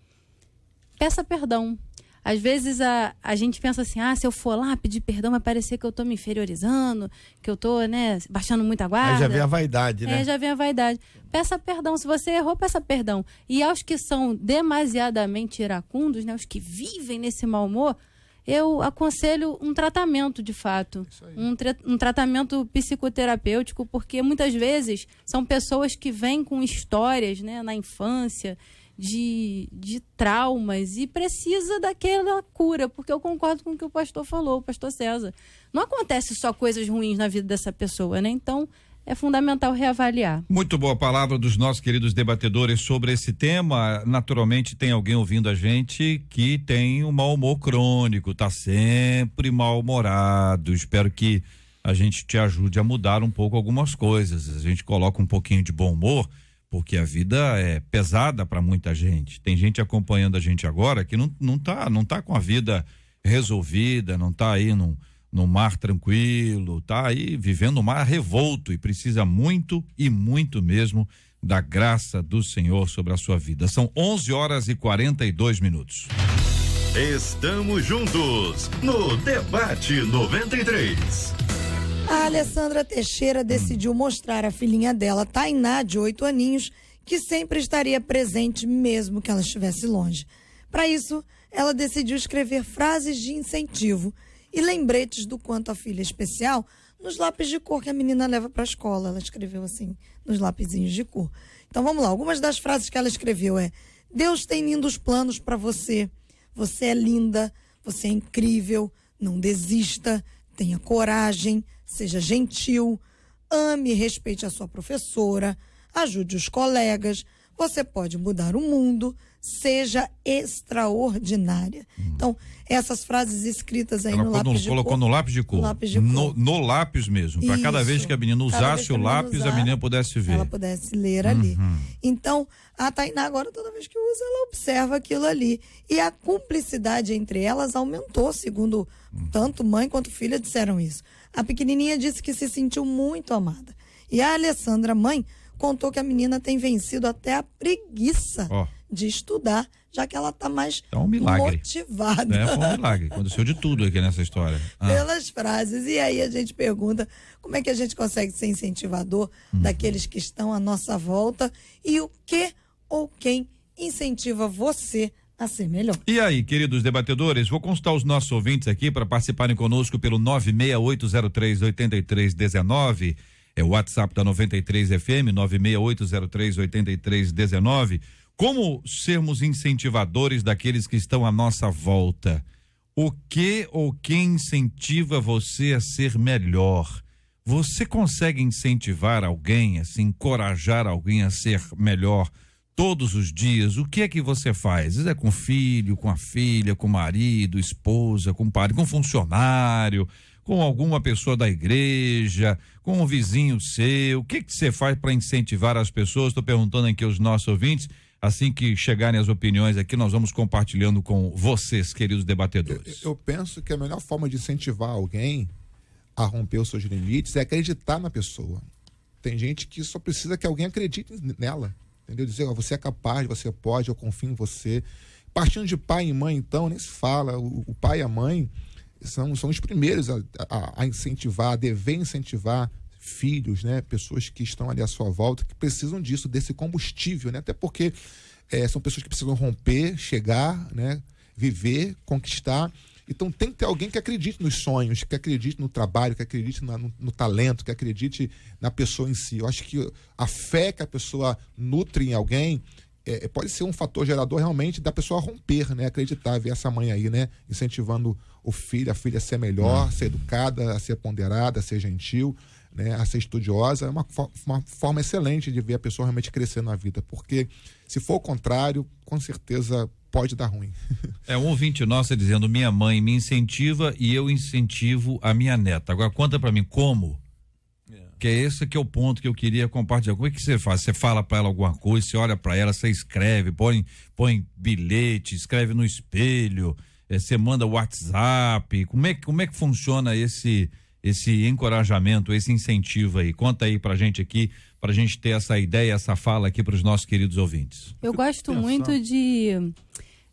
peça perdão. Às vezes a gente pensa assim, se eu for lá pedir perdão vai parecer que eu tô me inferiorizando, que eu tô, né, baixando muita guarda. Aí já vem a vaidade, né? Já vem a vaidade. Peça perdão, se você errou, peça perdão. E aos que são demasiadamente iracundos, né, os que vivem nesse mau humor, eu aconselho um tratamento, de fato. Um tratamento psicoterapêutico, porque muitas vezes são pessoas que vêm com histórias, né, na infância, de traumas, e precisa daquela cura, porque eu concordo com o que o pastor falou, o pastor César. Não acontece só coisas ruins na vida dessa pessoa, né? Então, é fundamental reavaliar. Muito boa palavra dos nossos queridos debatedores sobre esse tema. Naturalmente, tem alguém ouvindo a gente que tem um mau humor crônico, tá sempre mal-humorado. Espero que a gente te ajude a mudar um pouco algumas coisas. A gente coloca um pouquinho de bom humor, porque a vida é pesada para muita gente. Tem gente acompanhando a gente agora que não tá com a vida resolvida, não tá aí no mar tranquilo, tá aí vivendo um mar revolto e precisa muito e muito mesmo da graça do Senhor sobre a sua vida. São 11h42. Estamos juntos no Debate 93. A Alessandra Teixeira decidiu mostrar à filhinha dela, Tainá, de 8 aninhos, que sempre estaria presente mesmo que ela estivesse longe. Para isso, ela decidiu escrever frases de incentivo e lembretes do quanto a filha é especial nos lápis de cor que a menina leva para a escola. Ela escreveu assim, nos lapisinhos de cor. Então vamos lá, algumas das frases que ela escreveu é: Deus tem lindos planos para você, você é linda, você é incrível, não desista, tenha coragem, seja gentil, ame e respeite a sua professora, ajude os colegas, você pode mudar o mundo, seja extraordinária. Então, essas frases escritas aí Ela no lápis de colocou cor. no lápis de cor. No lápis de cor. No lápis mesmo. Para cada vez Isso. que a menina Cada vez usasse que o a menina lápis, a usar, menina pudesse ver. ela pudesse ler ali. Então, a Tainá agora, toda vez que usa, ela observa aquilo ali. E a cumplicidade entre elas aumentou, segundo tanto mãe quanto filha disseram isso. A pequenininha disse que se sentiu muito amada. E a Alessandra, mãe, contou que a menina tem vencido até a preguiça de estudar, já que ela está mais motivada. Foi um milagre. Aconteceu de tudo aqui nessa história. Pelas frases. E aí a gente pergunta como é que a gente consegue ser incentivador daqueles que estão à nossa volta e o que ou quem incentiva você a ser melhor. E aí, queridos debatedores, vou consultar os nossos ouvintes aqui para participarem conosco pelo 968038319, é o WhatsApp da 93 FM, 968038319. Como sermos incentivadores daqueles que estão à nossa volta? O que ou quem incentiva você a ser melhor? Você consegue incentivar alguém, assim, encorajar alguém a ser melhor todos os dias? O que é que você faz? Às vezes é com o filho, com a filha, com o marido, esposa, com o pai, com um funcionário, com alguma pessoa da igreja, com um vizinho seu. O que que você faz para incentivar as pessoas? Estou perguntando aqui aos nossos ouvintes. Assim que chegarem as opiniões aqui, nós vamos compartilhando com vocês, queridos debatedores. Eu penso que a melhor forma de incentivar alguém a romper os seus limites é acreditar na pessoa. Tem gente que só precisa que alguém acredite nela. Entendeu? Dizer, você é capaz, você pode, eu confio em você. Partindo de pai e mãe, então, nem se fala. O pai e a mãe são os primeiros a incentivar, a dever incentivar filhos, né? Pessoas que estão ali à sua volta, que precisam disso, desse combustível, né? Até porque são pessoas que precisam romper, chegar, né? Viver, conquistar. Então tem que ter alguém que acredite nos sonhos, que acredite no trabalho, que acredite no talento, que acredite na pessoa em si. Eu acho que a fé que a pessoa nutre em alguém pode ser um fator gerador realmente da pessoa romper, né? Acreditar, ver essa mãe aí, né? Incentivando o filho, a filha a ser melhor, a ser educada, a ser ponderada, a ser gentil, né? A ser estudiosa. É uma forma excelente de ver a pessoa realmente crescer na vida, porque se for o contrário, com certeza pode dar ruim. Um ouvinte nosso dizendo, minha mãe me incentiva e eu incentivo a minha neta. Agora conta pra mim como? Que é esse que é o ponto que eu queria compartilhar. Como é que você faz? Você fala pra ela alguma coisa, você olha pra ela, você escreve, põe bilhete, escreve no espelho, você manda WhatsApp. Como é que funciona esse encorajamento, esse incentivo aí? Conta aí pra gente aqui, pra gente ter essa ideia, essa fala aqui pros nossos queridos ouvintes. Eu gosto muito de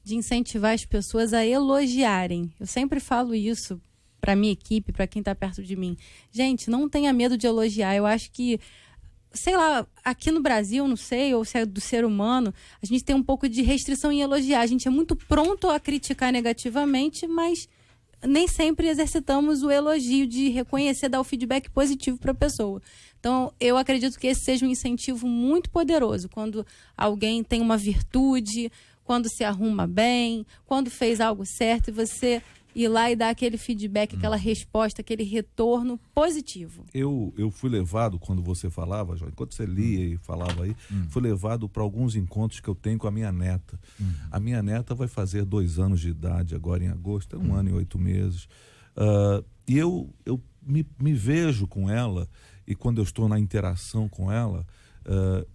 incentivar as pessoas a elogiarem. Eu sempre falo isso para minha equipe, para quem está perto de mim. Gente, não tenha medo de elogiar. Eu acho que, sei lá, aqui no Brasil, não sei, ou se é do ser humano, a gente tem um pouco de restrição em elogiar. A gente é muito pronto a criticar negativamente, mas nem sempre exercitamos o elogio de reconhecer, dar o feedback positivo para a pessoa. Então, eu acredito que esse seja um incentivo muito poderoso. Quando alguém tem uma virtude, quando se arruma bem, quando fez algo certo e você ir lá e dar aquele feedback, aquela resposta, aquele retorno positivo. Eu fui levado, quando você falava, João, enquanto você lia e falava aí, fui levado para alguns encontros que eu tenho com a minha neta. A minha neta vai fazer 2 anos de idade agora em agosto, 1 ano e 8 meses. E eu me vejo com ela, e quando eu estou na interação com ela,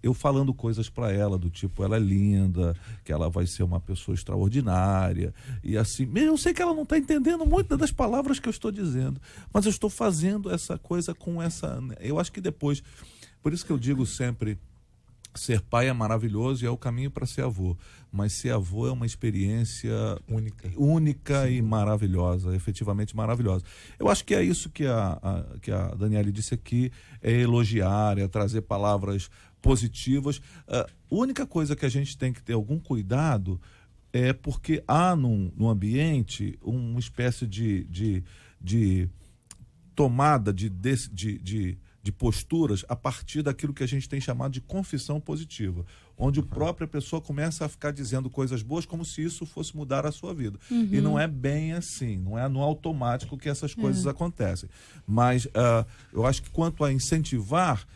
eu falando coisas para ela do tipo, ela é linda, que ela vai ser uma pessoa extraordinária e assim, eu sei que ela não está entendendo muito das palavras que eu estou dizendo, mas eu estou fazendo essa coisa com essa, eu acho que depois, por isso que eu digo sempre, ser pai é maravilhoso e é o caminho para ser avô, mas ser avô é uma experiência única e maravilhosa, efetivamente maravilhosa. Eu acho que é isso que a Daniele disse aqui, é elogiar, é trazer palavras positivas. A única coisa que a gente tem que ter algum cuidado é porque há no ambiente uma espécie de tomada de posturas a partir daquilo que a gente tem chamado de confissão positiva. onde a própria pessoa começa a ficar dizendo coisas boas como se isso fosse mudar a sua vida. E não é bem assim, não é no automático que essas coisas acontecem. Mas eu acho que quanto a incentivar,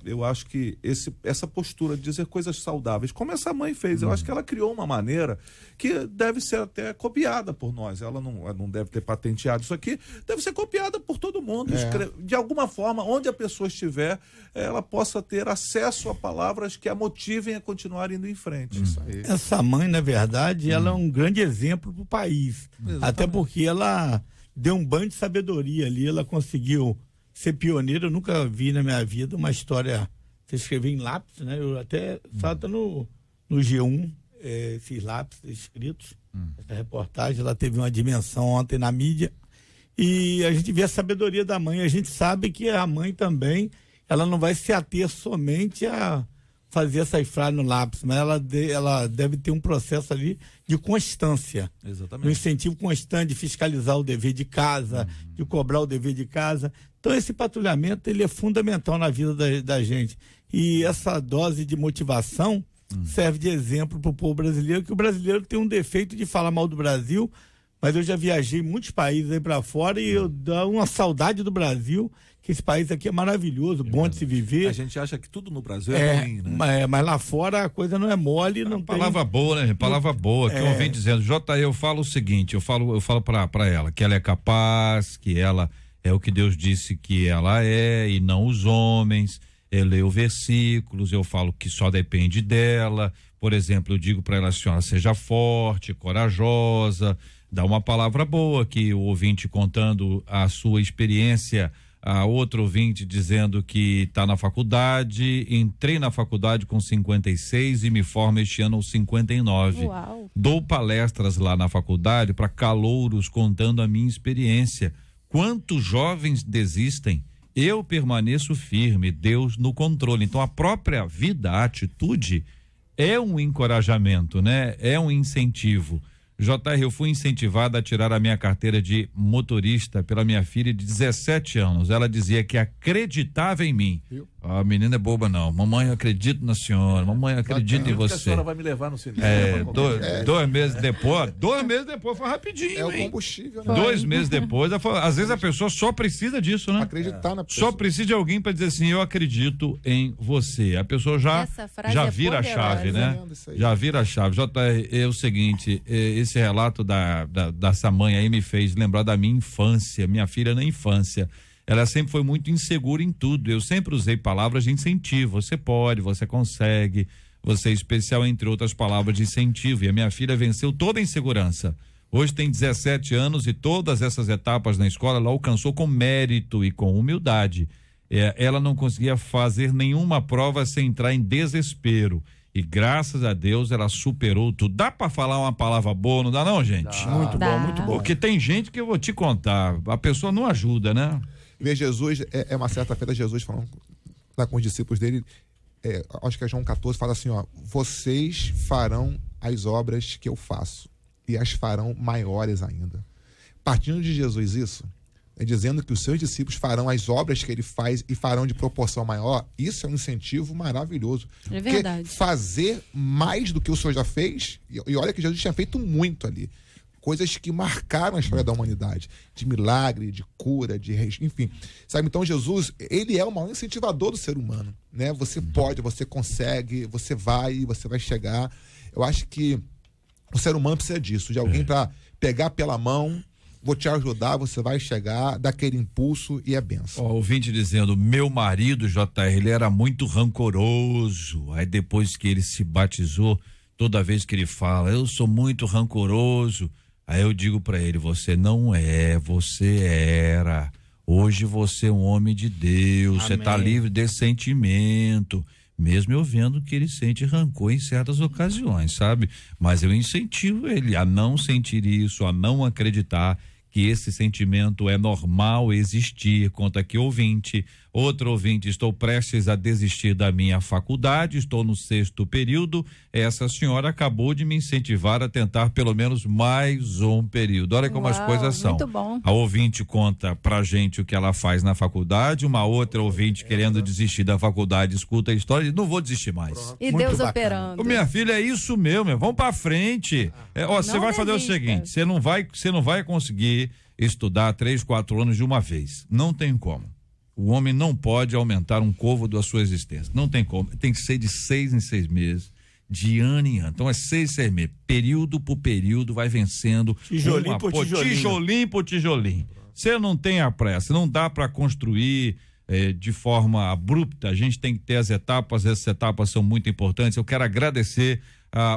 eu acho que essa postura de dizer coisas saudáveis, como essa mãe fez, eu acho que ela criou uma maneira que deve ser até copiada por nós. Ela não deve ter patenteado isso aqui, deve ser copiada por todo mundo. De alguma forma, onde a pessoa estiver, ela possa ter acesso a palavras que a motivem a continuar indo em frente. Isso aí. Essa mãe, na verdade, ela é um grande exemplo para o país. Exatamente. Até porque ela deu um banho de sabedoria ali, ela conseguiu ser pioneira. Eu nunca vi na minha vida uma história, você escrever em lápis, né? Eu até estava no G1, esses lápis escritos, essa reportagem, ela teve uma dimensão ontem na mídia, e a gente vê a sabedoria da mãe. A gente sabe que a mãe também, ela não vai se ater somente a fazer essas frases no lápis, mas ela deve ter um processo ali de constância. Exatamente. Um incentivo constante de fiscalizar o dever de casa, de cobrar o dever de casa. Então esse patrulhamento, ele é fundamental na vida da gente. E essa dose de motivação serve de exemplo para o povo brasileiro, que o brasileiro tem um defeito de falar mal do Brasil, mas eu já viajei em muitos países aí para fora e eu dou uma saudade do Brasil, que esse país aqui é maravilhoso, bom de se viver. A gente acha que tudo no Brasil é ruim, né? Mas lá fora a coisa não é mole. Não palavra boa, né? Palavra boa, que eu venho dizendo. Eu falo o seguinte, eu falo para ela, que ela é capaz, que ela é o que Deus disse que ela é, e não os homens. Eu leio versículos, eu falo que só depende dela. Por exemplo, eu digo para ela assim, seja forte, corajosa, dá uma palavra boa, que o ouvinte contando a sua experiência, a outro ouvinte dizendo que está na faculdade, entrei na faculdade com 56 e me formo este ano aos 59. Uau. Dou palestras lá na faculdade para calouros contando a minha experiência. Quantos jovens desistem? Eu permaneço firme, Deus no controle. Então a própria vida, a atitude é um encorajamento, né? É um incentivo. JR, eu fui incentivada a tirar a minha carteira de motorista pela minha filha de 17 anos. Ela dizia que acreditava em mim. A menina é boba, não. Mamãe, eu acredito na senhora. Mamãe, eu acredito em você. A senhora vai me levar no cinema. 2 meses depois foi rapidinho. É o combustível, né? 2 meses depois, às vezes a pessoa só precisa disso, né? Acreditar na pessoa. Só precisa de alguém para dizer assim, eu acredito em você. A pessoa já vira a chave, né? Já vira a chave. JR, é o seguinte, esse relato dessa mãe aí me fez lembrar da minha infância, minha filha na infância. Ela sempre foi muito insegura em tudo. Eu sempre usei palavras de incentivo. Você pode, você consegue, você é especial, entre outras palavras de incentivo. E a minha filha venceu toda a insegurança. Hoje tem 17 anos e todas essas etapas na escola ela alcançou com mérito e com humildade. Ela não conseguia fazer nenhuma prova sem entrar em desespero. E graças a Deus ela superou tudo. Dá pra falar uma palavra boa, não dá não, gente? Muito bom, muito bom. Porque tem gente que eu vou te contar, a pessoa não ajuda, né? Ver Jesus, uma certa feita, Jesus falando lá com os discípulos dele, acho que é João 14, fala assim, vocês farão as obras que eu faço e as farão maiores ainda. Partindo de Jesus isso, dizendo que os seus discípulos farão as obras que ele faz e farão de proporção maior, isso é um incentivo maravilhoso. É verdade. Porque fazer mais do que o Senhor já fez, e olha que Jesus tinha feito muito ali, coisas que marcaram a história da humanidade, de milagre, de cura, enfim, sabe? Então Jesus, ele é o maior incentivador do ser humano, né? Você pode, você consegue, você vai chegar. Eu acho que o ser humano precisa disso, de alguém para pegar pela mão, vou te ajudar, você vai chegar, dar aquele impulso e é benção. Ouvinte dizendo, meu marido, JR, ele era muito rancoroso, aí depois que ele se batizou, toda vez que ele fala, eu sou muito rancoroso, aí eu digo para ele, você não é, você era. Hoje você é um homem de Deus, você tá livre desse sentimento. Mesmo eu vendo que ele sente rancor em certas ocasiões, sabe? Mas eu incentivo ele a não sentir isso, a não acreditar que esse sentimento é normal existir. Conta aqui ouvinte. Outro ouvinte: estou prestes a desistir da minha faculdade, estou no 6º período. Essa senhora acabou de me incentivar a tentar pelo menos mais um período. Olha como as coisas são. Muito bom. A ouvinte conta pra gente o que ela faz na faculdade, uma outra ouvinte querendo desistir da faculdade escuta a história e diz: não vou desistir mais. E Muito Deus bacana. operando. Ô, minha filha, é isso mesmo, vamos pra frente. Você vai fazer o desista. seguinte: você não vai conseguir estudar 3, 4 anos de uma vez. Não tem como. O homem não pode aumentar um côvado da sua existência. Não tem como. Tem que ser de 6 em 6 meses, de ano em ano. Então é 6 meses. Período por período vai vencendo. Tijolinho por tijolinho. Tijolinho por tijolinho. Você não tem a pressa. Não dá para construir de forma abrupta. A gente tem que ter as etapas. Essas etapas são muito importantes. Eu quero agradecer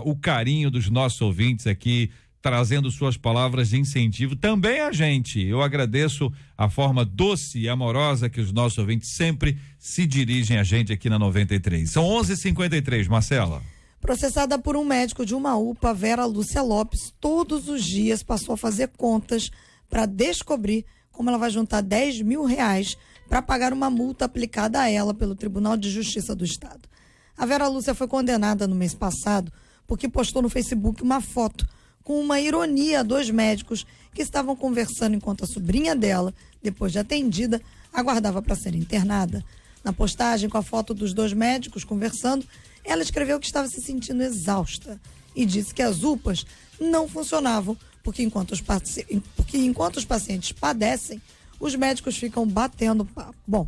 o carinho dos nossos ouvintes aqui, trazendo suas palavras de incentivo também a gente. Eu agradeço a forma doce e amorosa que os nossos ouvintes sempre se dirigem a gente aqui na 93. São 11h53, Marcela. Processada por um médico de uma UPA, Vera Lúcia Lopes, todos os dias passou a fazer contas para descobrir como ela vai juntar R$10 mil para pagar uma multa aplicada a ela pelo Tribunal de Justiça do Estado. A Vera Lúcia foi condenada no mês passado porque postou no Facebook uma foto com uma ironia a 2 médicos que estavam conversando enquanto a sobrinha dela, depois de atendida, aguardava para ser internada. Na postagem com a foto dos 2 médicos conversando, ela escreveu que estava se sentindo exausta e disse que as UPAs não funcionavam porque enquanto os pacientes padecem, os médicos ficam batendo papo. Bom,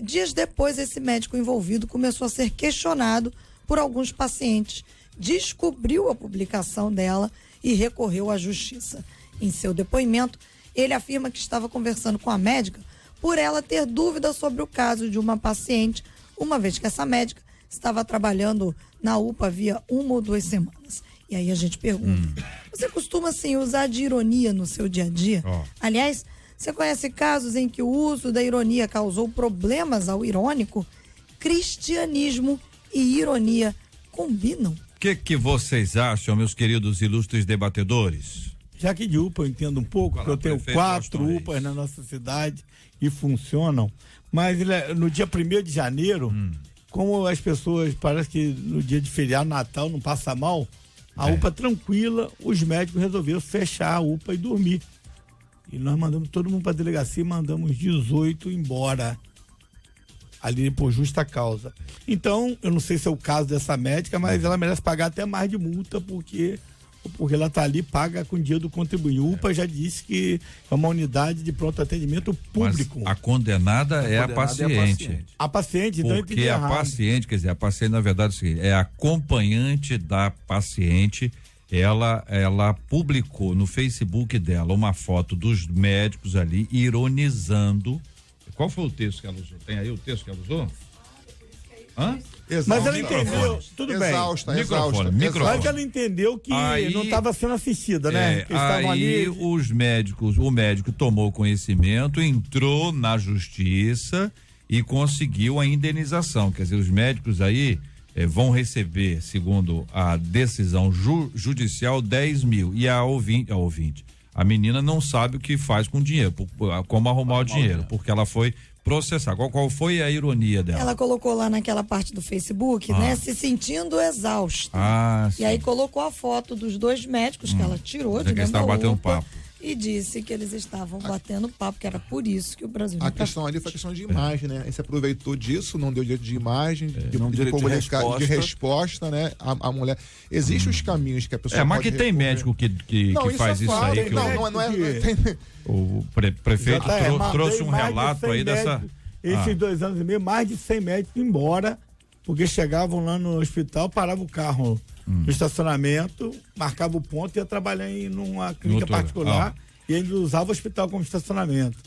dias depois, esse médico envolvido começou a ser questionado por alguns pacientes, descobriu a publicação dela e recorreu à justiça. Em seu depoimento, ele afirma que estava conversando com a médica por ela ter dúvida sobre o caso de uma paciente, uma vez que essa médica estava trabalhando na UPA havia 1 ou 2 semanas. E aí a gente pergunta, você costuma assim usar de ironia no seu dia a dia? Aliás, você conhece casos em que o uso da ironia causou problemas ao irônico? Cristianismo e ironia combinam? O que vocês acham, meus queridos ilustres debatedores? Já que de UPA eu entendo um pouco, porque eu tenho 4 UPAs na nossa cidade e funcionam, mas no dia 1º de janeiro, como as pessoas, parece que no dia de feriado, Natal, não passa mal, a UPA tranquila, os médicos resolveram fechar a UPA e dormir. E nós mandamos todo mundo para a delegacia e mandamos 18 embora, ali por justa causa. Então, eu não sei se é o caso dessa médica, mas ela merece pagar até mais de multa, porque ela está ali, paga com dinheiro do contribuinte. O UPA já disse que é uma unidade de pronto atendimento público. Mas a condenada é a paciente. A paciente, então porque a paciente, quer dizer, a paciente, na verdade, é acompanhante da paciente. Ela publicou no Facebook dela uma foto dos médicos ali ironizando. Qual foi o texto que ela usou? Tem aí o texto que ela usou? Hã? Mas ela entendeu, tudo exausta, bem. Exausta. Mas ela entendeu que aí, não estava sendo assistida, né? Aí os médicos, o médico tomou conhecimento, entrou na justiça e conseguiu a indenização. Quer dizer, os médicos aí vão receber, segundo a decisão judicial, 10 mil. E a ouvinte, a menina não sabe o que faz com o dinheiro, como arrumar o dinheiro, porque ela foi processar. Qual foi a ironia dela? Ela colocou lá naquela parte do Facebook, né? Se sentindo exausta. Sim. E aí colocou a foto dos 2 médicos que ela tirou de dentro da batendo UPA papo. E disse que eles estavam batendo papo, que era por isso que o Brasil A questão ali foi a questão de imagem, né? Ele se aproveitou disso, não deu direito de imagem, de resposta, né? A mulher. Existem os caminhos que a pessoa mas que tem médico que faz isso aí. O prefeito trouxe um relato aí dessa. Esses 2 anos e meio, mais de 100 médicos embora, porque chegavam lá no hospital, paravam o carro no estacionamento, marcava o ponto e ia trabalhar numa clínica particular e ainda usava o hospital como estacionamento.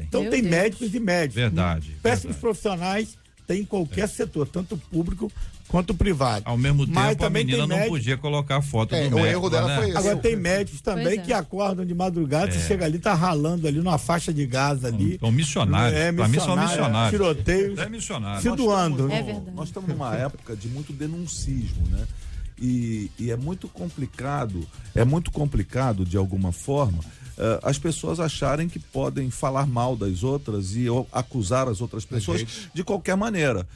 Então tem médicos e médicos. Verdade. Péssimos profissionais tem em qualquer setor, tanto público quanto privado. Ao mesmo tempo, a menina não podia colocar a foto do médico. O erro dela foi esse. Agora tem médicos também que acordam de madrugada, você chega ali, tá ralando ali numa faixa de gás ali. São missionários. Pra mim são missionários. Tiroteios. Missionário. Se doando. É verdade. Nós estamos numa época de muito denuncismo, né? E é muito complicado de alguma forma, as pessoas acharem que podem falar mal das outras e acusar as outras pessoas de qualquer maneira.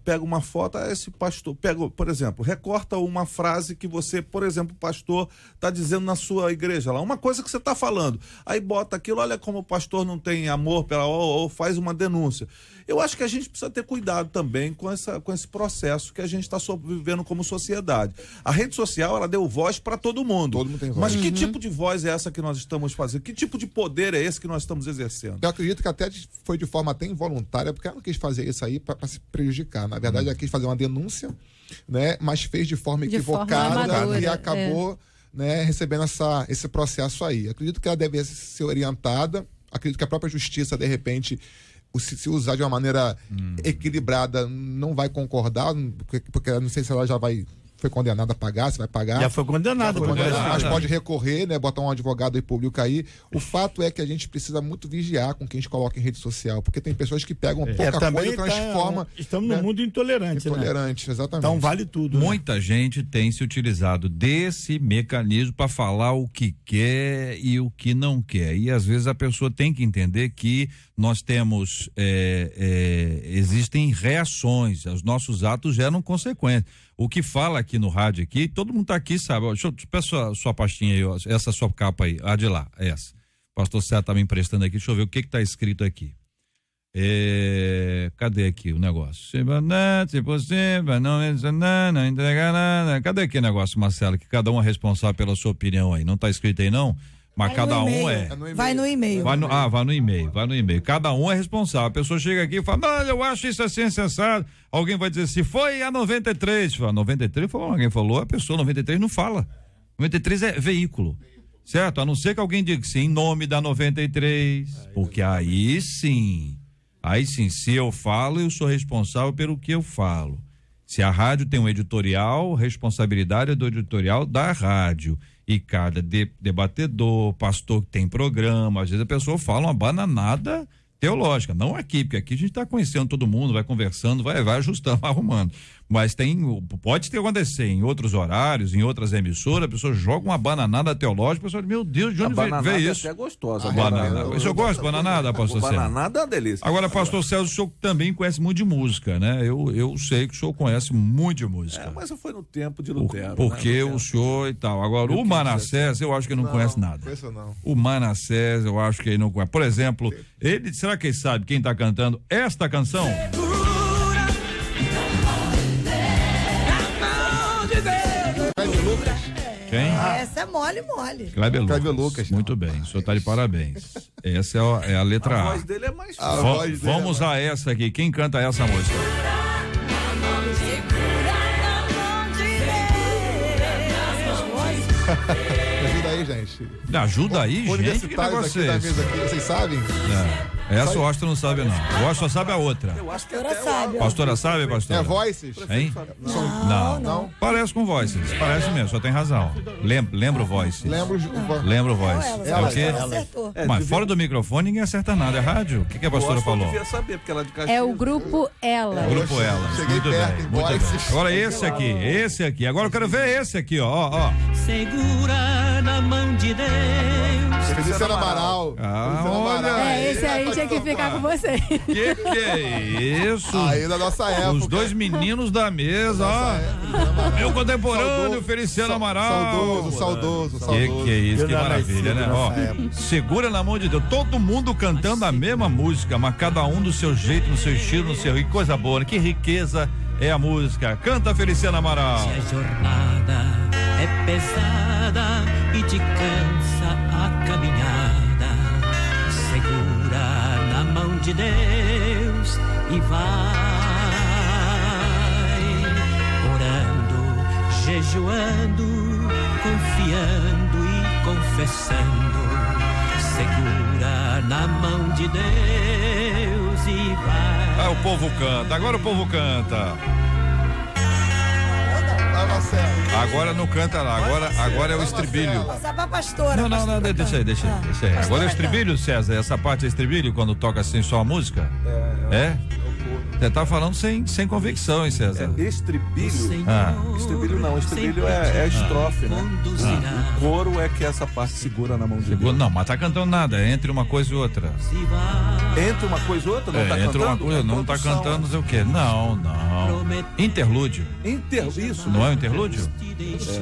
Pega uma foto, esse pastor, por exemplo, recorta uma frase que você, por exemplo, o pastor está dizendo na sua igreja lá, uma coisa que você está falando, aí bota aquilo, olha como o pastor não tem amor ou faz uma denúncia. Eu acho que a gente precisa ter cuidado também com esse processo que a gente está vivendo como sociedade. A rede social, ela deu voz para todo mundo. Todo mundo tem voz. Mas que tipo de voz é essa que nós estamos fazendo? Que tipo de poder é esse que nós estamos exercendo? Eu acredito que até foi de forma até involuntária, porque ela não quis fazer isso aí para se prejudicar. Na verdade, ela quis fazer uma denúncia, né? Mas fez de forma equivocada e acabou né, recebendo esse processo aí. Acredito que ela deve ser orientada. Acredito que a própria justiça, de repente, se usar de uma maneira equilibrada, não vai concordar, porque eu não sei se ela já foi condenada a pagar, se vai pagar. Já foi condenada. Mas pode recorrer, né? Botar um advogado aí público aí. O fato é que a gente precisa muito vigiar com quem a gente coloca em rede social, porque tem pessoas que pegam pouca coisa e transformam. Estamos num mundo intolerante, Intolerante, exatamente. Então vale tudo. Muita gente tem se utilizado desse mecanismo para falar o que quer e o que não quer. E às vezes a pessoa tem que entender que nós temos, existem reações, os nossos atos geram consequências. O que fala aqui no rádio aqui, todo mundo tá aqui, sabe? Deixa eu peço sua pastinha aí, ó, essa sua capa aí, de lá, essa. O pastor Sérgio tá me emprestando aqui, deixa eu ver o que tá escrito aqui. Cadê aqui o negócio? Se possível, não entregar nada. Cadê aqui o negócio, Marcelo, que cada um é responsável pela sua opinião aí? Não tá escrito aí não? Mas cada um Vai no e-mail. Vai no e-mail. Cada um é responsável. A pessoa chega aqui e fala, eu acho isso assim sensato. Alguém vai dizer, se foi a 93. Fala, 93 foi alguém falou, a pessoa 93 não fala. 93 é veículo. Certo? A não ser que alguém diga que sim, em nome da 93. Porque aí sim, se eu falo, eu sou responsável pelo que eu falo. Se a rádio tem um editorial, responsabilidade é do editorial da rádio. E cada debatedor, pastor que tem programa, às vezes a pessoa fala uma bananada teológica, não aqui, porque aqui a gente está conhecendo todo mundo, vai conversando, vai ajustando, vai arrumando. Mas pode ter acontecer em outros horários, em outras emissoras, a pessoa joga uma bananada teológica, a pessoa diz, meu Deus, de onde veio isso? É até gostosa. Bananada. O senhor gosta de bananada, pastor Célio? Bananada é uma delícia. Agora, pastor Célio, o senhor também conhece muito de música, né? Eu sei que o senhor conhece muito de música. Mas foi no tempo de Lutero. Porque o senhor e tal. Agora, o Manassés, eu acho que ele não conhece nada. Não. O Manassés, eu acho que ele não conhece. Por exemplo, será que ele sabe quem está cantando esta canção? Quem? Essa é mole. Kleber Lucas. Muito bem, o senhor está de parabéns. Essa é a letra A. A voz dele é mais forte. Vamos a essa aqui. Quem canta essa música? Ajuda aí, gente. Ajuda aí, gente? Que negócio é esse? Aqui, vocês sabem? Essa o Austin não sabe, não. O Austin só sabe a outra. Eu acho que Pastora sabe, pastora? É Voices? Hein? Não. Parece com Voices. Parece mesmo, só tem razão. Lembra o Voices. Lembra o Voices. É o quê? Mas fora do microfone ninguém acerta nada. É rádio? O que a pastora falou? Eu devia saber, porque ela é de Caxias. É o Grupo Ela. Grupo Ela. Cheguei perto, em Voices. Agora esse aqui. Agora eu quero ver esse aqui, ó. Segura na mão de Deus. Feliciano Amaral. Olha. Esse aí tinha que ficar com você. Que é isso? Aí da nossa época. Os dois meninos da mesa, ó. Meu contemporâneo, Feliciano Amaral. Saudoso. Que é isso, que maravilha, né? Ó, segura na mão de Deus. Todo mundo cantando a mesma música, mas cada um do seu jeito, no seu estilo, no seu. Que coisa boa, né? Que riqueza é a música. Canta, Feliciano Amaral. Se a jornada é pesada e te cansa a caminhada, segura na mão de Deus e vai orando, jejuando, confiando e confessando. Segura na mão de Deus e vai. O povo canta, agora o povo canta. Agora não canta lá, agora é o estribilho. Passar pra pastora. Não, deixa aí. Agora é o estribilho, César, essa parte é estribilho quando toca assim só a música? É? Você tá falando sem convicção, hein, César? Estribilho? Estribilho não, estribilho é a estrofe, né? O coro é que essa parte segura na mão de Deus. Não, mas tá cantando nada, é entre uma coisa e outra. Entre uma coisa e outra? Não tá entre cantando? Uma coisa, não tá cantando, não sei o quê. Não. Interlúdio. Isso. Não é um interlúdio?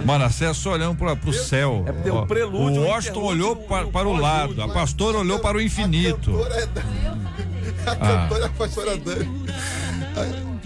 Manassés só olhando pro céu. É porque o prelúdio. O Washington olhou para o lado, a pastora olhou para o infinito. A cantora é a pastora Dani.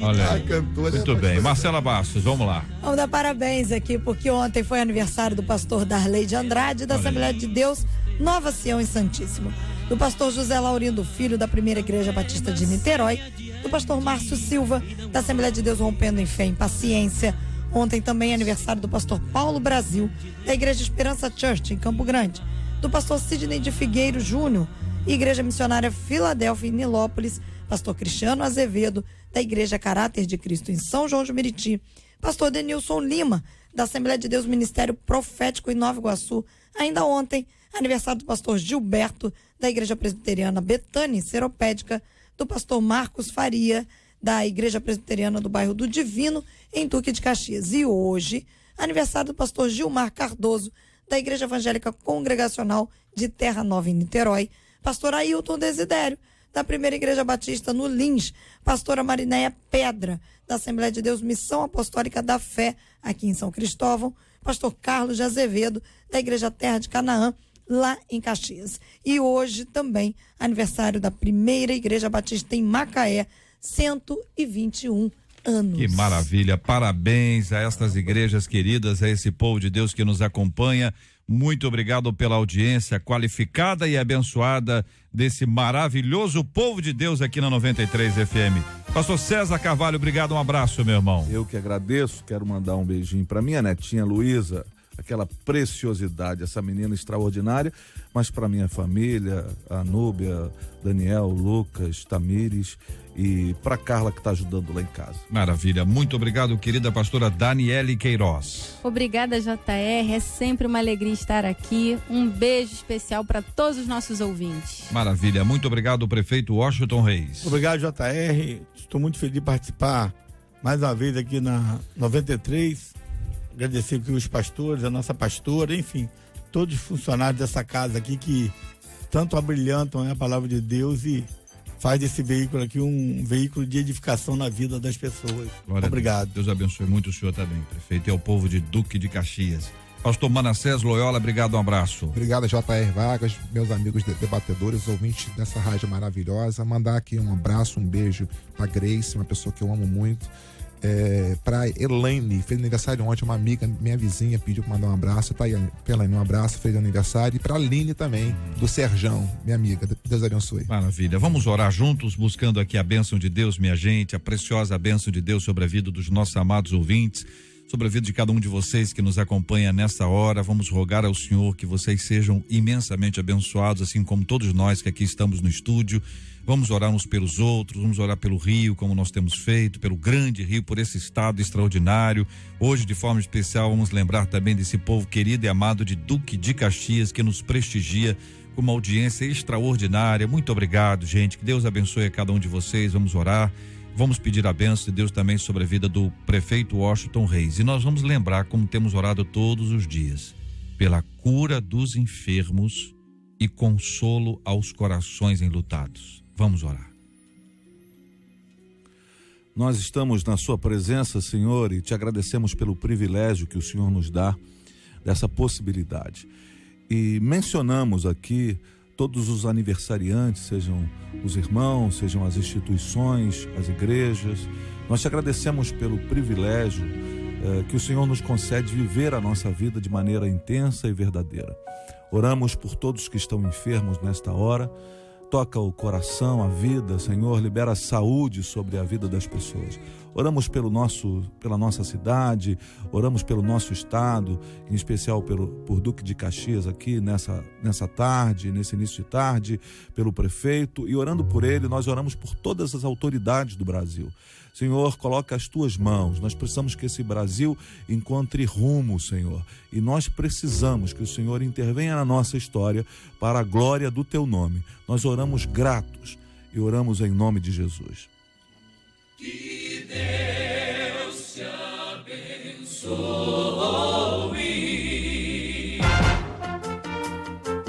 Olha aí. A cantora muito bem. Marcela Bastos, vamos lá. Vamos dar parabéns aqui, porque ontem foi aniversário do pastor Darley de Andrade, da Assembleia de Deus, Nova Sião e Santíssimo. Do pastor José Laurindo Filho, da Primeira Igreja Batista de Niterói. Do pastor Márcio Silva, da Assembleia de Deus Rompendo em Fé e Paciência. Ontem também aniversário do pastor Paulo Brasil, da Igreja Esperança Church, em Campo Grande. Do pastor Sidney de Figueiro Júnior, Igreja Missionária Filadélfia em Nilópolis. Pastor Cristiano Azevedo, da Igreja Caráter de Cristo em São João de Meriti. Pastor Denilson Lima, da Assembleia de Deus Ministério Profético em Nova Iguaçu. Ainda ontem, aniversário do pastor Gilberto, da Igreja Presbiteriana Betânia, Seropédica. Do pastor Marcos Faria, da Igreja Presbiteriana do Bairro do Divino, em Duque de Caxias. E hoje, aniversário do pastor Gilmar Cardoso, da Igreja Evangélica Congregacional de Terra Nova, em Niterói. Pastor Ailton Desidério, da Primeira Igreja Batista no Lins. Pastora Marinéia Pedra, da Assembleia de Deus Missão Apostólica da Fé, aqui em São Cristóvão. Pastor Carlos de Azevedo, da Igreja Terra de Canaã, lá em Caxias. E hoje também aniversário da Primeira Igreja Batista em Macaé, 121 anos. Que maravilha, parabéns a estas igrejas queridas, a esse povo de Deus que nos acompanha. Muito obrigado pela audiência qualificada e abençoada desse maravilhoso povo de Deus aqui na 93 FM. Pastor César Carvalho, obrigado, um abraço, meu irmão. Eu que agradeço, quero mandar um beijinho para minha netinha Luísa, aquela preciosidade, essa menina extraordinária, mas para minha família, a Núbia, Daniel, Lucas, Tamires e para Carla que está ajudando lá em casa. Maravilha, muito obrigado, querida pastora Daniele Queiroz. Obrigada, JR, é sempre uma alegria estar aqui. Um beijo especial para todos os nossos ouvintes. Maravilha, muito obrigado, prefeito Washington Reis. Obrigado, JR, estou muito feliz de participar mais uma vez aqui na 93. Agradecer aqui os pastores, a nossa pastora, enfim, todos os funcionários dessa casa aqui que tanto abrilhantam a palavra de Deus e faz desse veículo aqui um veículo de edificação na vida das pessoas. Glória obrigado. Deus abençoe muito o senhor também, prefeito, e ao povo de Duque de Caxias. Pastor Manassés Loyola, obrigado, um abraço. Obrigado, J.R. Vargas, meus amigos debatedores, ouvintes dessa rádio maravilhosa. Mandar aqui um abraço, um beijo pra Grace, uma pessoa que eu amo muito. Pra Elaine, fez aniversário ontem, uma amiga, minha vizinha, pediu pra mandar um abraço. Tá aí, Elaine, um abraço, fez aniversário. E pra Aline também, do Serjão, minha amiga, Deus abençoe. Maravilha, vamos orar juntos, buscando aqui a bênção de Deus, minha gente, a preciosa bênção de Deus sobre a vida dos nossos amados ouvintes, sobre a vida de cada um de vocês que nos acompanha nesta hora. Vamos rogar ao Senhor que vocês sejam imensamente abençoados, assim como todos nós que aqui estamos no estúdio. Vamos orar uns pelos outros, vamos orar pelo Rio, como nós temos feito, pelo grande Rio, por esse estado extraordinário. Hoje, de forma especial, vamos lembrar também desse povo querido e amado de Duque de Caxias, que nos prestigia com uma audiência extraordinária. Muito obrigado, gente, que Deus abençoe a cada um de vocês. Vamos orar, vamos pedir a bênção de Deus também sobre a vida do prefeito Washington Reis. E nós vamos lembrar, como temos orado todos os dias, pela cura dos enfermos e consolo aos corações enlutados. Vamos orar. Nós estamos na sua presença, Senhor, e te agradecemos pelo privilégio que o Senhor nos dá dessa possibilidade. E mencionamos aqui todos os aniversariantes, sejam os irmãos, sejam as instituições, as igrejas. Nós te agradecemos pelo privilégio que o Senhor nos concede viver a nossa vida de maneira intensa e verdadeira. Oramos por todos que estão enfermos nesta hora. Toca o coração, a vida, Senhor, libera saúde sobre a vida das pessoas. Oramos pela nossa cidade, oramos pelo nosso estado, em especial por Duque de Caxias aqui nessa tarde, nesse início de tarde, pelo prefeito, e orando por ele, nós oramos por todas as autoridades do Brasil. Senhor, coloca as tuas mãos, nós precisamos que esse Brasil encontre rumo, Senhor, e nós precisamos que o Senhor intervenha na nossa história para a glória do teu nome. Nós oramos gratos e oramos em nome de Jesus. Que Deus te abençoe.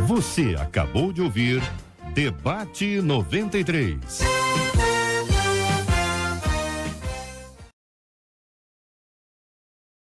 Você acabou de ouvir Debate 93.